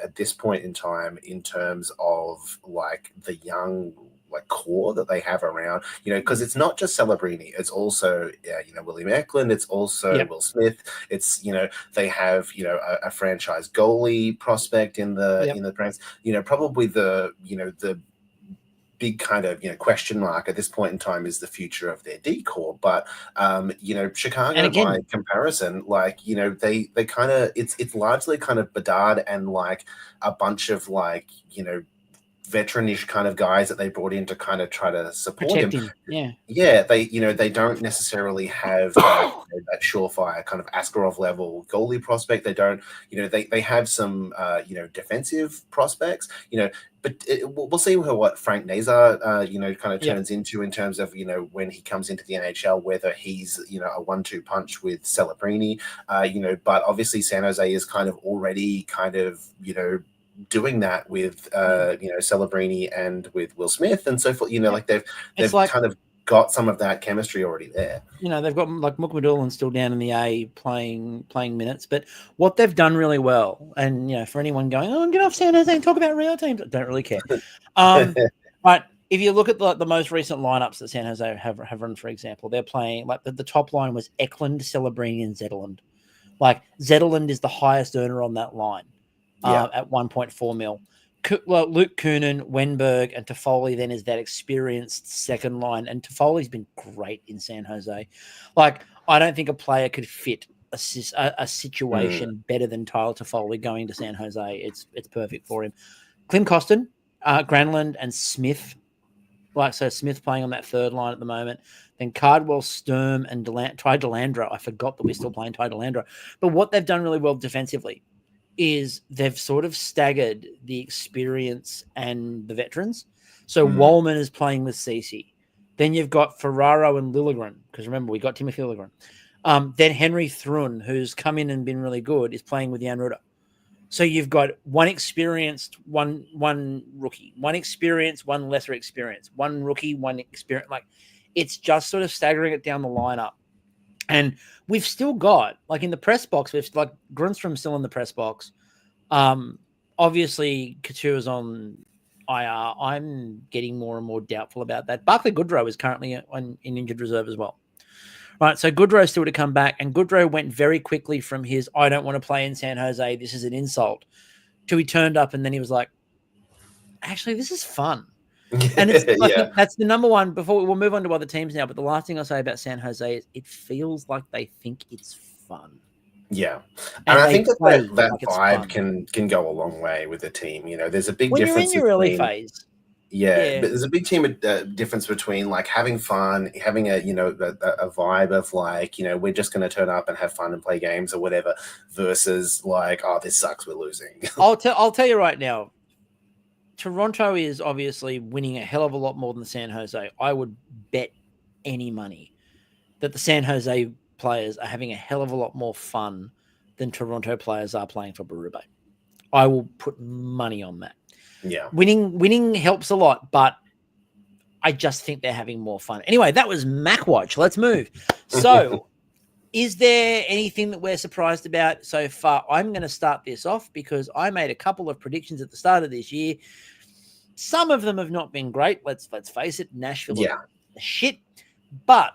at this point in time in terms of like the young like core that they have around, because it's not just Celebrini, it's also Willie Macklin, it's also Will Smith, it's they have a franchise goalie prospect in the Prince, probably the the big kind of question mark at this point in time is the future of their decor. But Chicago, by comparison, like they kind of it's largely kind of Bedard and like a bunch of like veteranish kind of guys that they brought in to kind of try to support him. They don't necessarily have that surefire kind of Askarov level goalie prospect. They don't, they have some defensive prospects, but we'll see what Frank Nazar kind of turns into in terms of when he comes into the NHL, whether he's a 1-2 punch with Celebrini, but obviously San Jose is kind of already kind of doing that with Celebrini and with Will Smith and so forth. Like they've kind of got some of that chemistry already there. They've got like Mukmadulin still down in the A playing minutes, but what they've done really well, and for anyone going, oh, get off San Jose and talk about real teams, I don't really care. But if you look at the most recent lineups that San Jose have run, for example, they're playing like the top line was Eklund, Celebrini, and Zetterlund. Like Zetterlund is the highest earner on that line at 1.4 mil. Luke Kunin, Wenberg, and Toffoli then is that experienced second line. And Toffoli's been great in San Jose. Like, I don't think a player could fit a situation better than Tyler Toffoli going to San Jose. It's perfect for him. Klim Kostin, Granlund, and Smith. Like, so Smith playing on that third line at the moment. Then Cardwell, Sturm, and Ty Dellandro. I forgot that we're still playing Ty Dellandro. But what they've done really well defensively is they've sort of staggered the experience and the veterans. So Wallman is playing with Ceci. Then you've got Ferraro and Liljegren, because remember, we got Timothy Liljegren. Then Henry Thrun, who's come in and been really good, is playing with Jan Ruda. So you've got one experienced, one rookie, one experienced, one lesser experienced, one rookie, one experienced. Like, it's just sort of staggering it down the lineup. And we've still got, like, in the press box, we've like Grunstrom's still in the press box. Obviously, Couture's on IR. I'm getting more and more doubtful about that. Barclay Goodrow is currently in injured reserve as well. Right, so Goodrow's still to come back, and Goodrow went very quickly from his "I don't want to play in San Jose, this is an insult," to he turned up and then he was like, "Actually, this is fun." And it's I think that's the number one. Before we'll move on to other teams now, but the last thing I'll say about San Jose is it feels like they think it's fun. Yeah, and I think that vibe can go a long way with the team. You know, there's a big difference when you're in your early phase. Yeah, but there's a big difference between like having fun, having a vibe of like, we're just going to turn up and have fun and play games or whatever, versus like, oh, this sucks, we're losing. I'll tell you right now, Toronto is obviously winning a hell of a lot more than San Jose. I would bet any money that the San Jose players are having a hell of a lot more fun than Toronto players are playing for Berube. I will put money on that. Yeah. Winning helps a lot, but I just think they're having more fun. Anyway, that was Mac Watch. Let's move. So, is there anything that we're surprised about so far? I'm going to start this off because I made a couple of predictions at the start of this year. Some of them have not been great. Let's face it. Nashville is shit. But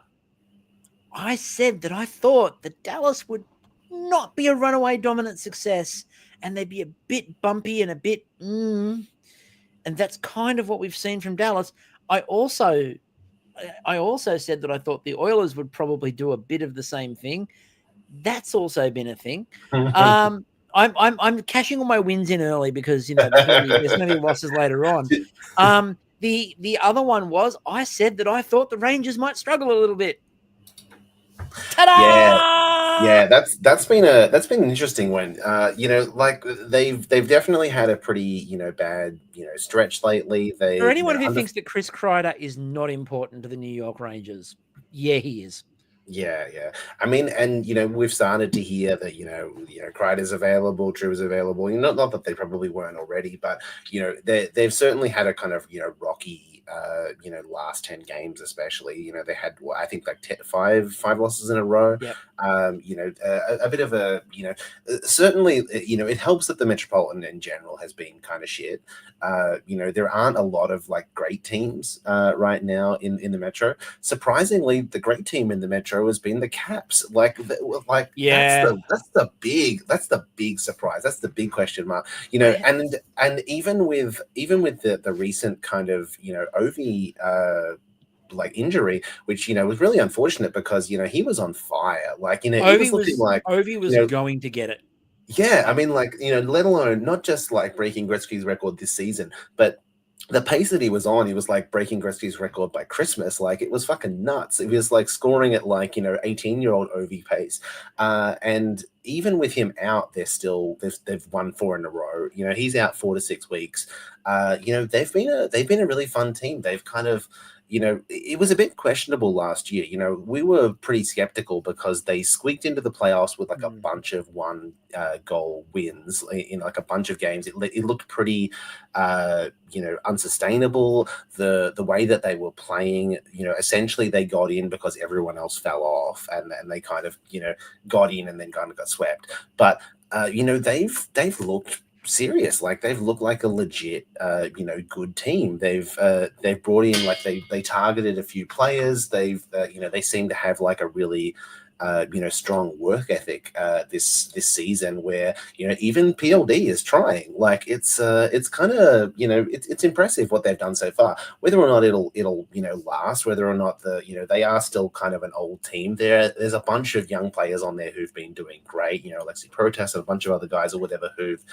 I said that I thought that Dallas would not be a runaway dominant success and they'd be a bit bumpy and a bit and that's kind of what we've seen from Dallas. I also said that I thought the Oilers would probably do a bit of the same thing. That's also been a thing. I'm cashing all my wins in early because there's going to be losses later on. The other one was I said that I thought the Rangers might struggle a little bit. Ta-da! Yeah, that's been an interesting one. Like they've definitely had a pretty bad stretch lately. For anyone who thinks that Chris Kreider is not important to the New York Rangers, yeah, he is. Yeah. I mean, and we've started to hear that Kreider's available, Drew is available. Not that they probably weren't already, but they've certainly had a kind of rocky last 10 games, especially. They had I think like 5 losses in a row. Yep. A bit of a certainly it helps that the Metropolitan in general has been kind of shit. There aren't a lot of like great teams right now in the Metro. Surprisingly, the great team in the Metro has been the Caps. That's the big surprise. That's the big question mark. And even with the recent kind of Ovi injury, which was really unfortunate because he was on fire. It was looking like Ovi was going to get it. Yeah, I mean, let alone not just breaking Gretzky's record this season, but the pace that he was on, he was breaking Gretzky's record by Christmas. It was fucking nuts. It was scoring at 18-year-old Ovi pace. And even with him out, they've won 4 in a row. He's out 4 to 6 weeks. They've been a really fun team. They've kind of, it was a bit questionable last year. We were pretty skeptical because they squeaked into the playoffs with a bunch of one goal wins in a bunch of games. It looked pretty, unsustainable. The way that they were playing, essentially they got in because everyone else fell off, and they kind of, got in and then kind of got swept. But they've looked serious. They've looked like a legit good team. They've brought in they targeted a few players. They've they seem to have a really strong work ethic this season, where even PLD is trying. Like it's kind of it's impressive what they've done so far. Whether or not it'll last, whether or not they are still kind of an old team. There's a bunch of young players on there who've been doing great. Alexi Protest and a bunch of other guys or whatever who've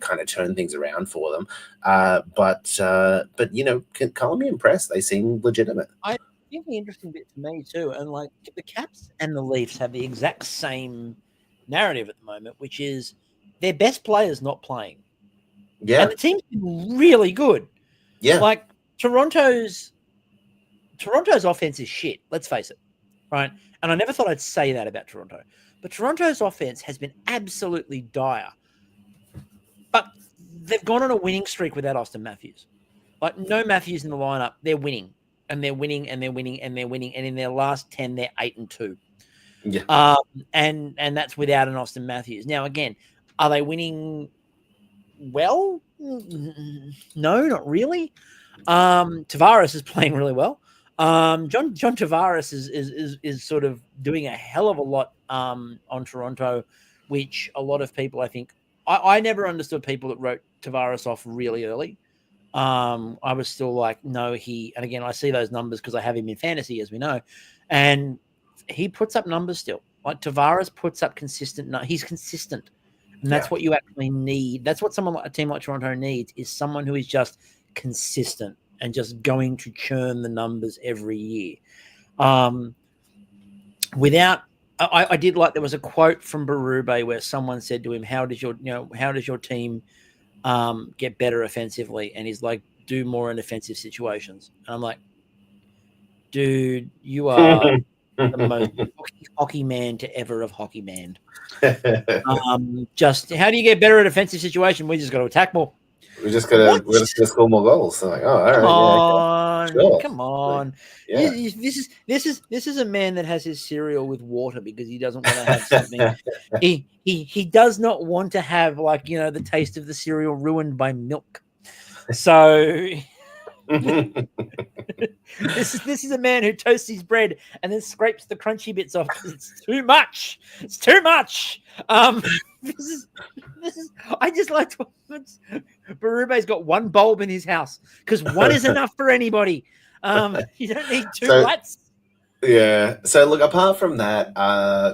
kind of turned things around for them. But can't be impressed. They seem legitimate. I think the interesting bit to me too, and like the Caps and the Leafs have the exact same narrative at the moment, which is their best players not playing. Yeah, and the team's been really good. Yeah, like Toronto's offense is shit. Let's face it, right? And I never thought I'd say that about Toronto, but Toronto's offense has been absolutely dire. But they've gone on a winning streak without Austin Matthews. Like no Matthews in the lineup, they're winning. And they're winning, and they're winning, and they're winning, and in their last 10, they're 8-2. Yeah. And that's without an Austin Matthews. Now, again, are they winning well? No, not really. Tavares is playing really well. John Tavares is sort of doing a hell of a lot on Toronto, which a lot of people, I think, I never understood people that wrote Tavares off really early. I was still like, no, and again, I see those numbers because I have him in fantasy, as we know, and he puts up numbers still. Like Tavares puts up consistent. He's consistent, and that's what you actually need. That's what a team like Toronto needs, is someone who is just consistent and just going to churn the numbers every year. I did like, there was a quote from Berube where someone said to him, how does your team get better offensively? And he's like, do more in offensive situations. And I'm like, dude, you are the most hockey man to ever have hockey man. Just how do you get better at offensive situation? We just got to attack more. We're just gonna score more goals. So like, come on. Yeah. This is a man that has his cereal with water because he doesn't want to have something. he does not want to have, like, the taste of the cereal ruined by milk. So this is a man who toasts his bread and then scrapes the crunchy bits off. It's too much. It's too much. This is. I just like to. Berube's got one bulb in his house because one is enough for anybody. You don't need two lights. Yeah. So look, apart from that,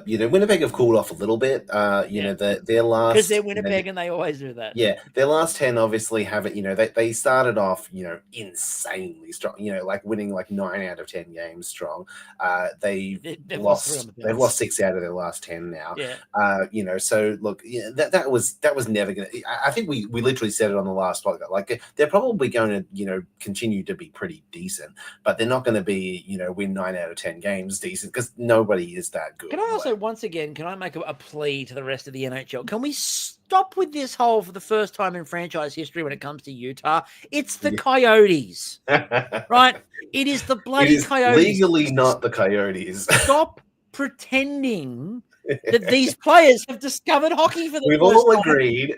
Winnipeg have cooled off a little bit. Their last, because they're Winnipeg and they always do that. Yeah, their last 10 obviously haven't. They started off insanely strong. Like winning like 9 out of 10 games strong. They've lost 6 out of their last 10 now. Yeah. So look, that was never gonna. I think we literally said it on the last podcast. Like they're probably going to continue to be pretty decent, but they're not going to be win 9 out of 10 games decent, because nobody is that good. Can I also, once again, make a plea to the rest of the NHL? Can we stop with this whole, for the first time in franchise history when it comes to Utah, it's the Coyotes, right? It is the bloody Coyotes. Legally not the Coyotes. Stop pretending that these players have discovered hockey for the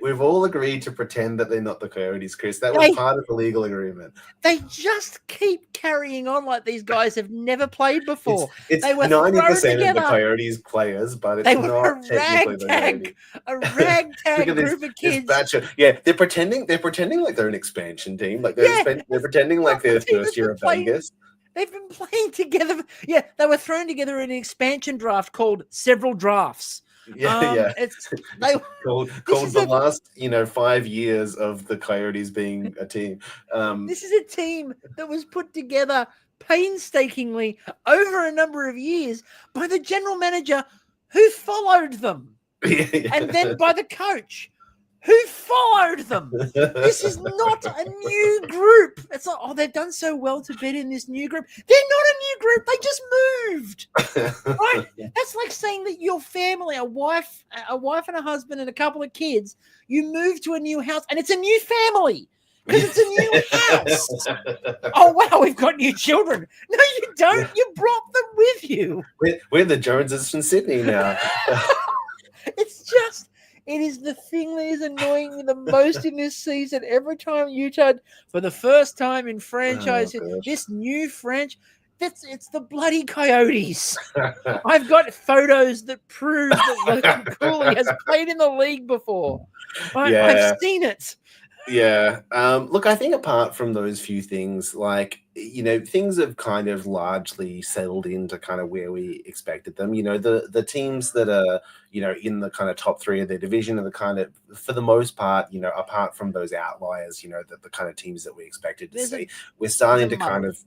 We've all agreed to pretend that they're not the Coyotes, Chris. That was part of the legal agreement. They just keep carrying on like these guys have never played before. It's 90% of the Coyotes players, but it's not technically the Coyotes. A ragtag group of kids. They're pretending like they're an expansion team. Like they're pretending like they're the first year of Vegas. They've been playing together. Yeah, they were thrown together in an expansion draft called Several Drafts. It's called the last 5 years of the Coyotes being a team. This is a team that was put together painstakingly over a number of years by the general manager who followed them, and then by the coach who followed them. This is not a new group. It's like, they've done so well to get in this new group. They're not a new group. They just moved. Right? That's like saying that your family, a wife and a husband and a couple of kids, you move to a new house and it's a new family because it's a new house. Oh, wow, we've got new children. No, you don't. You brought them with you. We're the Joneses from Sydney now. It is the thing that is annoying me the most in this season. Every time Utah, for the first time in franchise, this new franchise, It's the bloody Coyotes. I've got photos that prove that Cooley has played in the league before. I've seen it. Yeah. Look, I think apart from those few things, like, things have kind of largely settled into kind of where we expected them. The teams that are, in the kind of top three of their division are the kind of, for the most part, apart from those outliers, the kind of teams that we expected to see, we're starting to kind of,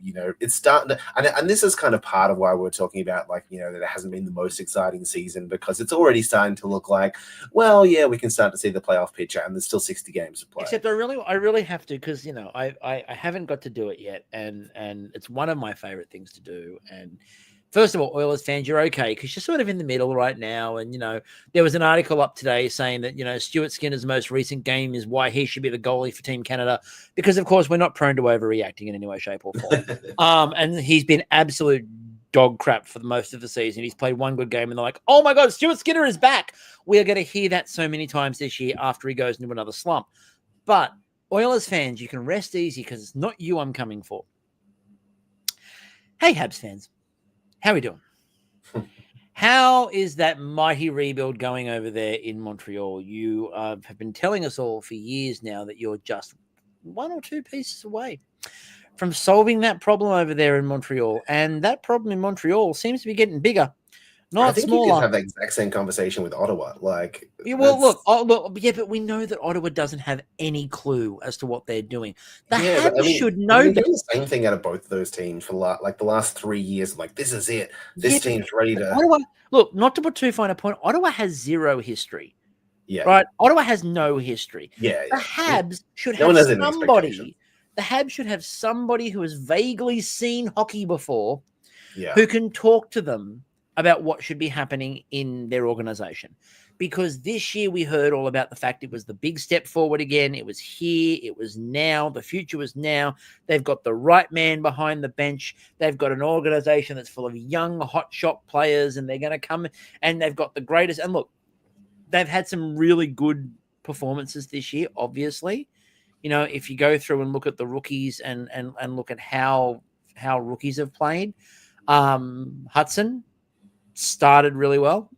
it's starting to, and this is kind of part of why we're talking about, like, that it hasn't been the most exciting season, because it's already starting to look like, well, yeah, we can start to see the playoff picture, and there's still 60 games to play. Except I really have to, because I haven't got to do it yet, and it's one of my favorite things to do. And first of all, Oilers fans, you're okay, because you're sort of in the middle right now. And there was an article up today saying that Stuart Skinner's most recent game is why he should be the goalie for Team Canada, because of course we're not prone to overreacting in any way, shape, or form. And he's been absolute dog crap for most of the season. He's played one good game, and they're like, "Oh my God, Stuart Skinner is back." We are going to hear that so many times this year after he goes into another slump. But Oilers fans, you can rest easy, because it's not you I'm coming for. Hey, Habs fans, how are we doing? How is that mighty rebuild going over there in Montreal? You have been telling us all for years now that you're just one or two pieces away from solving that problem over there in Montreal. And that problem in Montreal seems to be getting bigger, not I think smaller. you could have the exact same conversation with Ottawa. Like, look, yeah, but we know that Ottawa doesn't have any clue as to what they're doing. The Habs should know that. They're doing the same thing out of both those teams for the last 3 years. Like, this is it. This team's ready to. Ottawa, look, not to put too fine a point, Ottawa has zero history. Yeah. Right? Ottawa has no history. Yeah. The Habs should have somebody. The Habs should have somebody who has vaguely seen hockey before, who can talk to them about what should be happening in their organization. Because this year we heard all about the fact it was the big step forward again. It was here. It was now. The future was now. They've got the right man behind the bench. They've got an organization that's full of young, hotshot players, and they're going to come, and they've got the greatest. And look, they've had some really good performances this year, obviously. If you go through and look at the rookies and look at how rookies have played, Hudson started really well,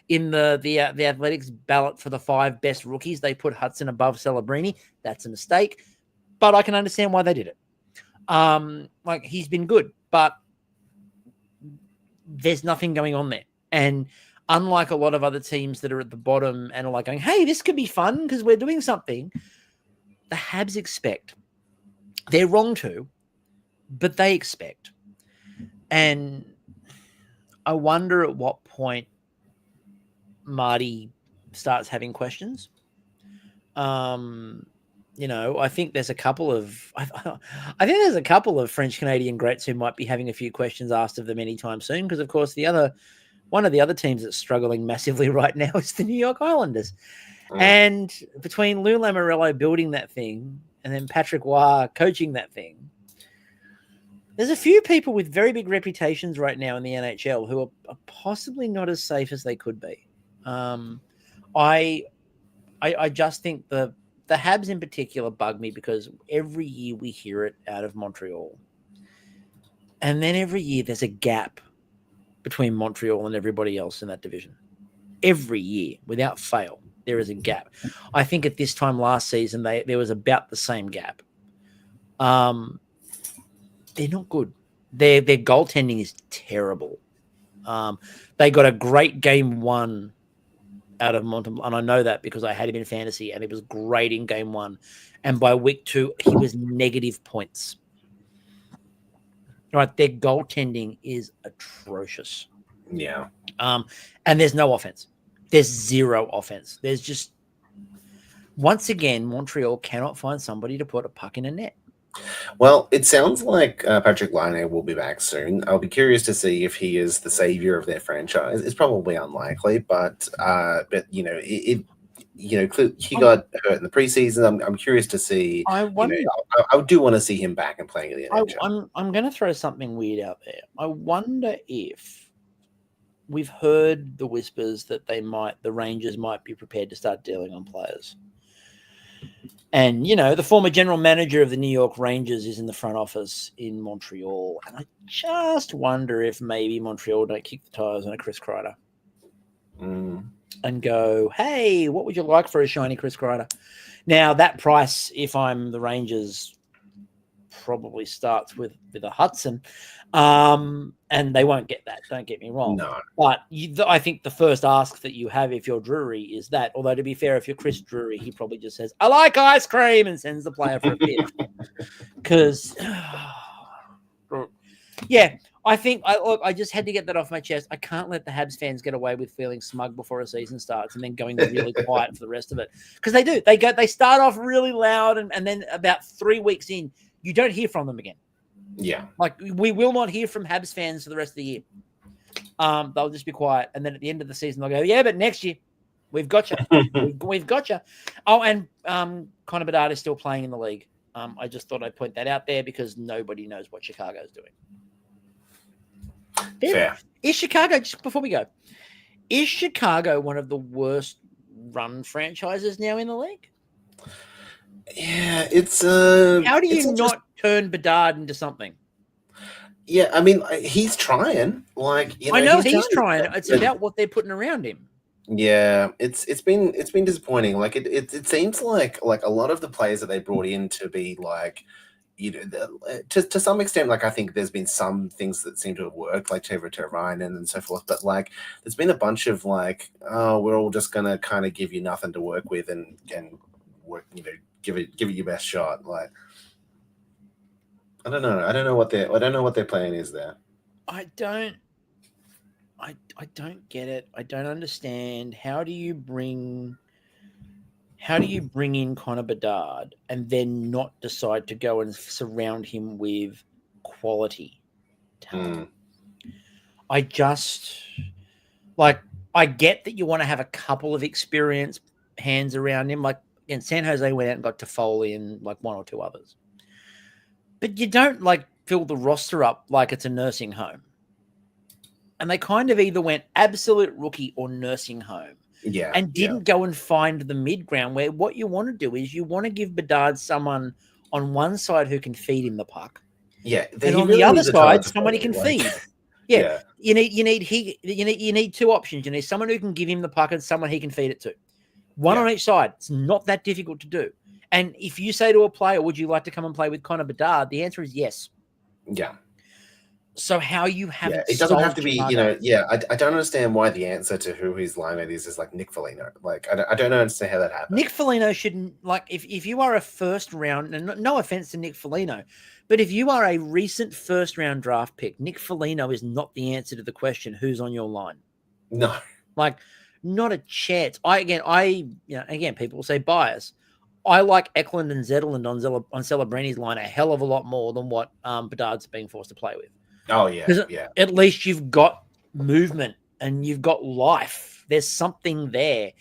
in the Athletics ballot for the 5 best rookies. They put Hudson above Celebrini. That's a mistake, but I can understand why they did it. He's been good, but there's nothing going on there. And unlike a lot of other teams that are at the bottom and are like going, "Hey, this could be fun because we're doing something," the Habs expect. They're wrong to, but they expect. And I wonder at what point Marty starts having questions. I think there's a couple of French Canadian greats who might be having a few questions asked of them anytime soon, because of course one of the other teams that's struggling massively right now is the New York Islanders. And between Lou Lamoriello building that thing and then Patrick Roy coaching that thing, there's a few people with very big reputations right now in the NHL who are possibly not as safe as they could be. I just think the Habs in particular bug me, because every year we hear it out of Montreal. And then every year there's a gap between Montreal and everybody else in that division. Every year, without fail, there is a gap. I think at this time last season, there was about the same gap. They're not good. Their goaltending is terrible. They got a great game 1 out of Montreal, and I know that because I had him in fantasy, and he was great in game 1. And by week 2, he was negative points. Right, their goaltending is atrocious. Yeah. And there's no offense. There's zero offense. There's just, once again, Montreal cannot find somebody to put a puck in a net. Well, it sounds like Patrick Laine will be back soon. I'll be curious to see if he is the savior of their franchise. It's probably unlikely, but he got hurt in the preseason. I'm curious to see. I do want to see him back and playing in the NHL. I'm going to throw something weird out there. I wonder if we've heard the whispers that the Rangers might be prepared to start dealing on players. And, you know, the former general manager of the New York Rangers is in the front office in Montreal. And I just wonder if maybe Montreal don't kick the tires on a Chris Kreider and go, hey, what would you like for a shiny Chris Kreider? Now, that price, if I'm the Rangers, probably starts with a Hudson. And they won't get that. Don't get me wrong. No. But I think the first ask that you have if you're Drury is that. Although, to be fair, if you're Chris Drury, he probably just says, I like ice cream, and sends the player for a pitch. Because, yeah, I think I just had to get that off my chest. I can't let the Habs fans get away with feeling smug before a season starts and then going really quiet for the rest of it. Because they do. They start off really loud, and then about 3 weeks in, you don't hear from them again. Yeah. Like, we will not hear from Habs fans for the rest of the year. They'll just be quiet. And then at the end of the season, they'll go, yeah, but next year, we've got you. We've got you. Oh, and Connor Bedard is still playing in the league. I just thought I'd point that out there because nobody knows what Chicago's doing. Fair. Is Chicago, just before we go, is Chicago one of the worst run franchises now in the league? Yeah, it's how do you not turn Bedard into something? Yeah, I mean, he's trying. Like, you know, I know he's trying. It's about what they're putting around him. Yeah, it's been disappointing. Like it seems like a lot of the players that they brought in to be like, you know, to some extent, like I think there's been some things that seem to have worked, like Teuvo Teravainen and so forth. But like, there's been a bunch of like, oh, we're all just gonna kind of give you nothing to work with and work, you know, give it your best shot. Like, I don't know what their plan is there. I don't get it. I don't understand. How do you bring in Connor Bedard and then not decide to go and surround him with quality talent? I just, like, I get that you want to have a couple of experienced hands around him. Like, in San Jose went out and got Toffoli and like one or two others. But you don't like fill the roster up like it's a nursing home. And they kind of either went absolute rookie or nursing home. Yeah. And didn't go and find the mid-ground where what you want to do is you want to give Bedard someone on one side who can feed him the puck. Yeah. And on the other side, someone he can feed. Yeah. You need two options. You need someone who can give him the puck and someone he can feed it to. One on each side. It's not that difficult to do. And if you say to a player, would you like to come and play with Connor Bedard? The answer is yes. Yeah. So how you have it doesn't have to be, you know, I don't understand why the answer to who his linemate is like Nick Foligno. Like, I don't understand how that happened. Nick Foligno shouldn't, like, if you are a first round, and no offense to Nick Foligno, but if you are a recent first round draft pick, Nick Foligno is not the answer to the question, who's on your line? No. Like, not a chance. Again, people will say bias. I like Eklund and Zetterlund on Celebrini's line a hell of a lot more than what Bedard's being forced to play with. Oh, yeah, yeah. At least you've got movement and you've got life. There's something there.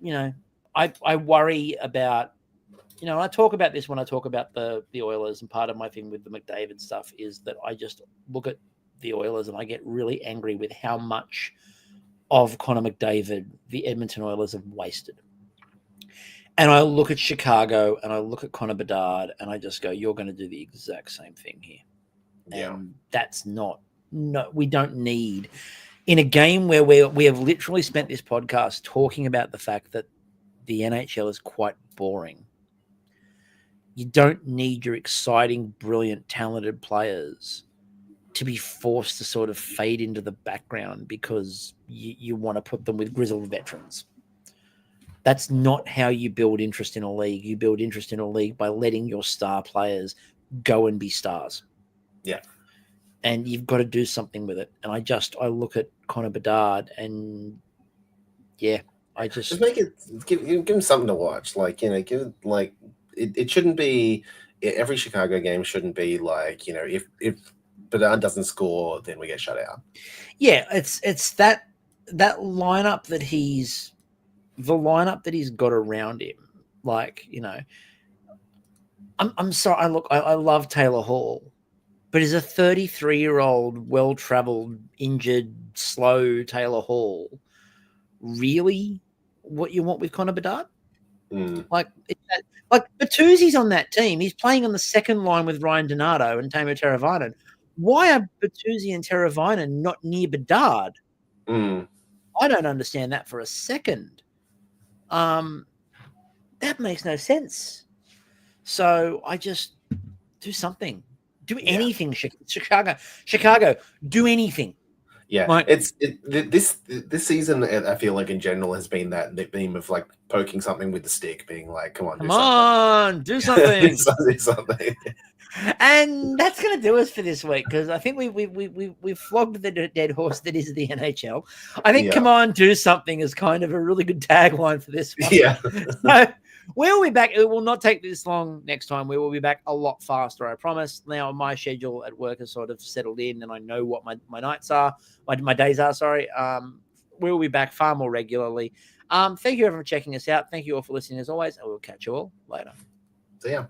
You know, I worry about, you know, I talk about this when I talk about the Oilers, and part of my thing with the McDavid stuff is that I just look at the Oilers and I get really angry with how much of Connor McDavid the Edmonton Oilers have wasted. And I look at Chicago and I look at Connor Bedard and I just go, you're going to do the exact same thing here. Yeah. And that's we don't need, in a game where we have literally spent this podcast talking about the fact that the NHL is quite boring. You don't need your exciting, brilliant, talented players to be forced to sort of fade into the background because you want to put them with grizzled veterans. That's not how you build interest in a league. You build interest in a league by letting your star players go and be stars. Yeah. And you've got to do something with it. And I look at Connor Bedard and just make it, give him something to watch. Like, you know, it shouldn't be, every Chicago game shouldn't be like, you know, if Bedard doesn't score, then we get shut out. Yeah. It's that lineup that he's got around him. Like, you know, I'm sorry. I love Taylor Hall. But is a 33-year-old, well-traveled, injured, slow Taylor Hall really what you want with Connor Bedard? Like Bertuzzi's on that team. He's playing on the second line with Ryan Donato and Tamo Teravainen. Why are Bertuzzi and Teravainen not near Bedard? I don't understand that for a second. That makes no sense. So I just do something. Do anything, Chicago. Do anything. Yeah, like, this season. I feel like in general has been that theme of like poking something with the stick, being like, "Come on, do something, do something." And that's going to do us for this week, because I think we flogged the dead horse that is the NHL. I think "Come on, do something" is kind of a really good tagline for this one. Yeah. So we'll be back. It will not take this long next time. We will be back a lot faster, I promise. Now my schedule at work has sort of settled in, and I know what my nights are, my days are. Sorry. We will be back far more regularly. Thank you everyone for checking us out. Thank you all for listening as always, and we'll catch you all later. See ya.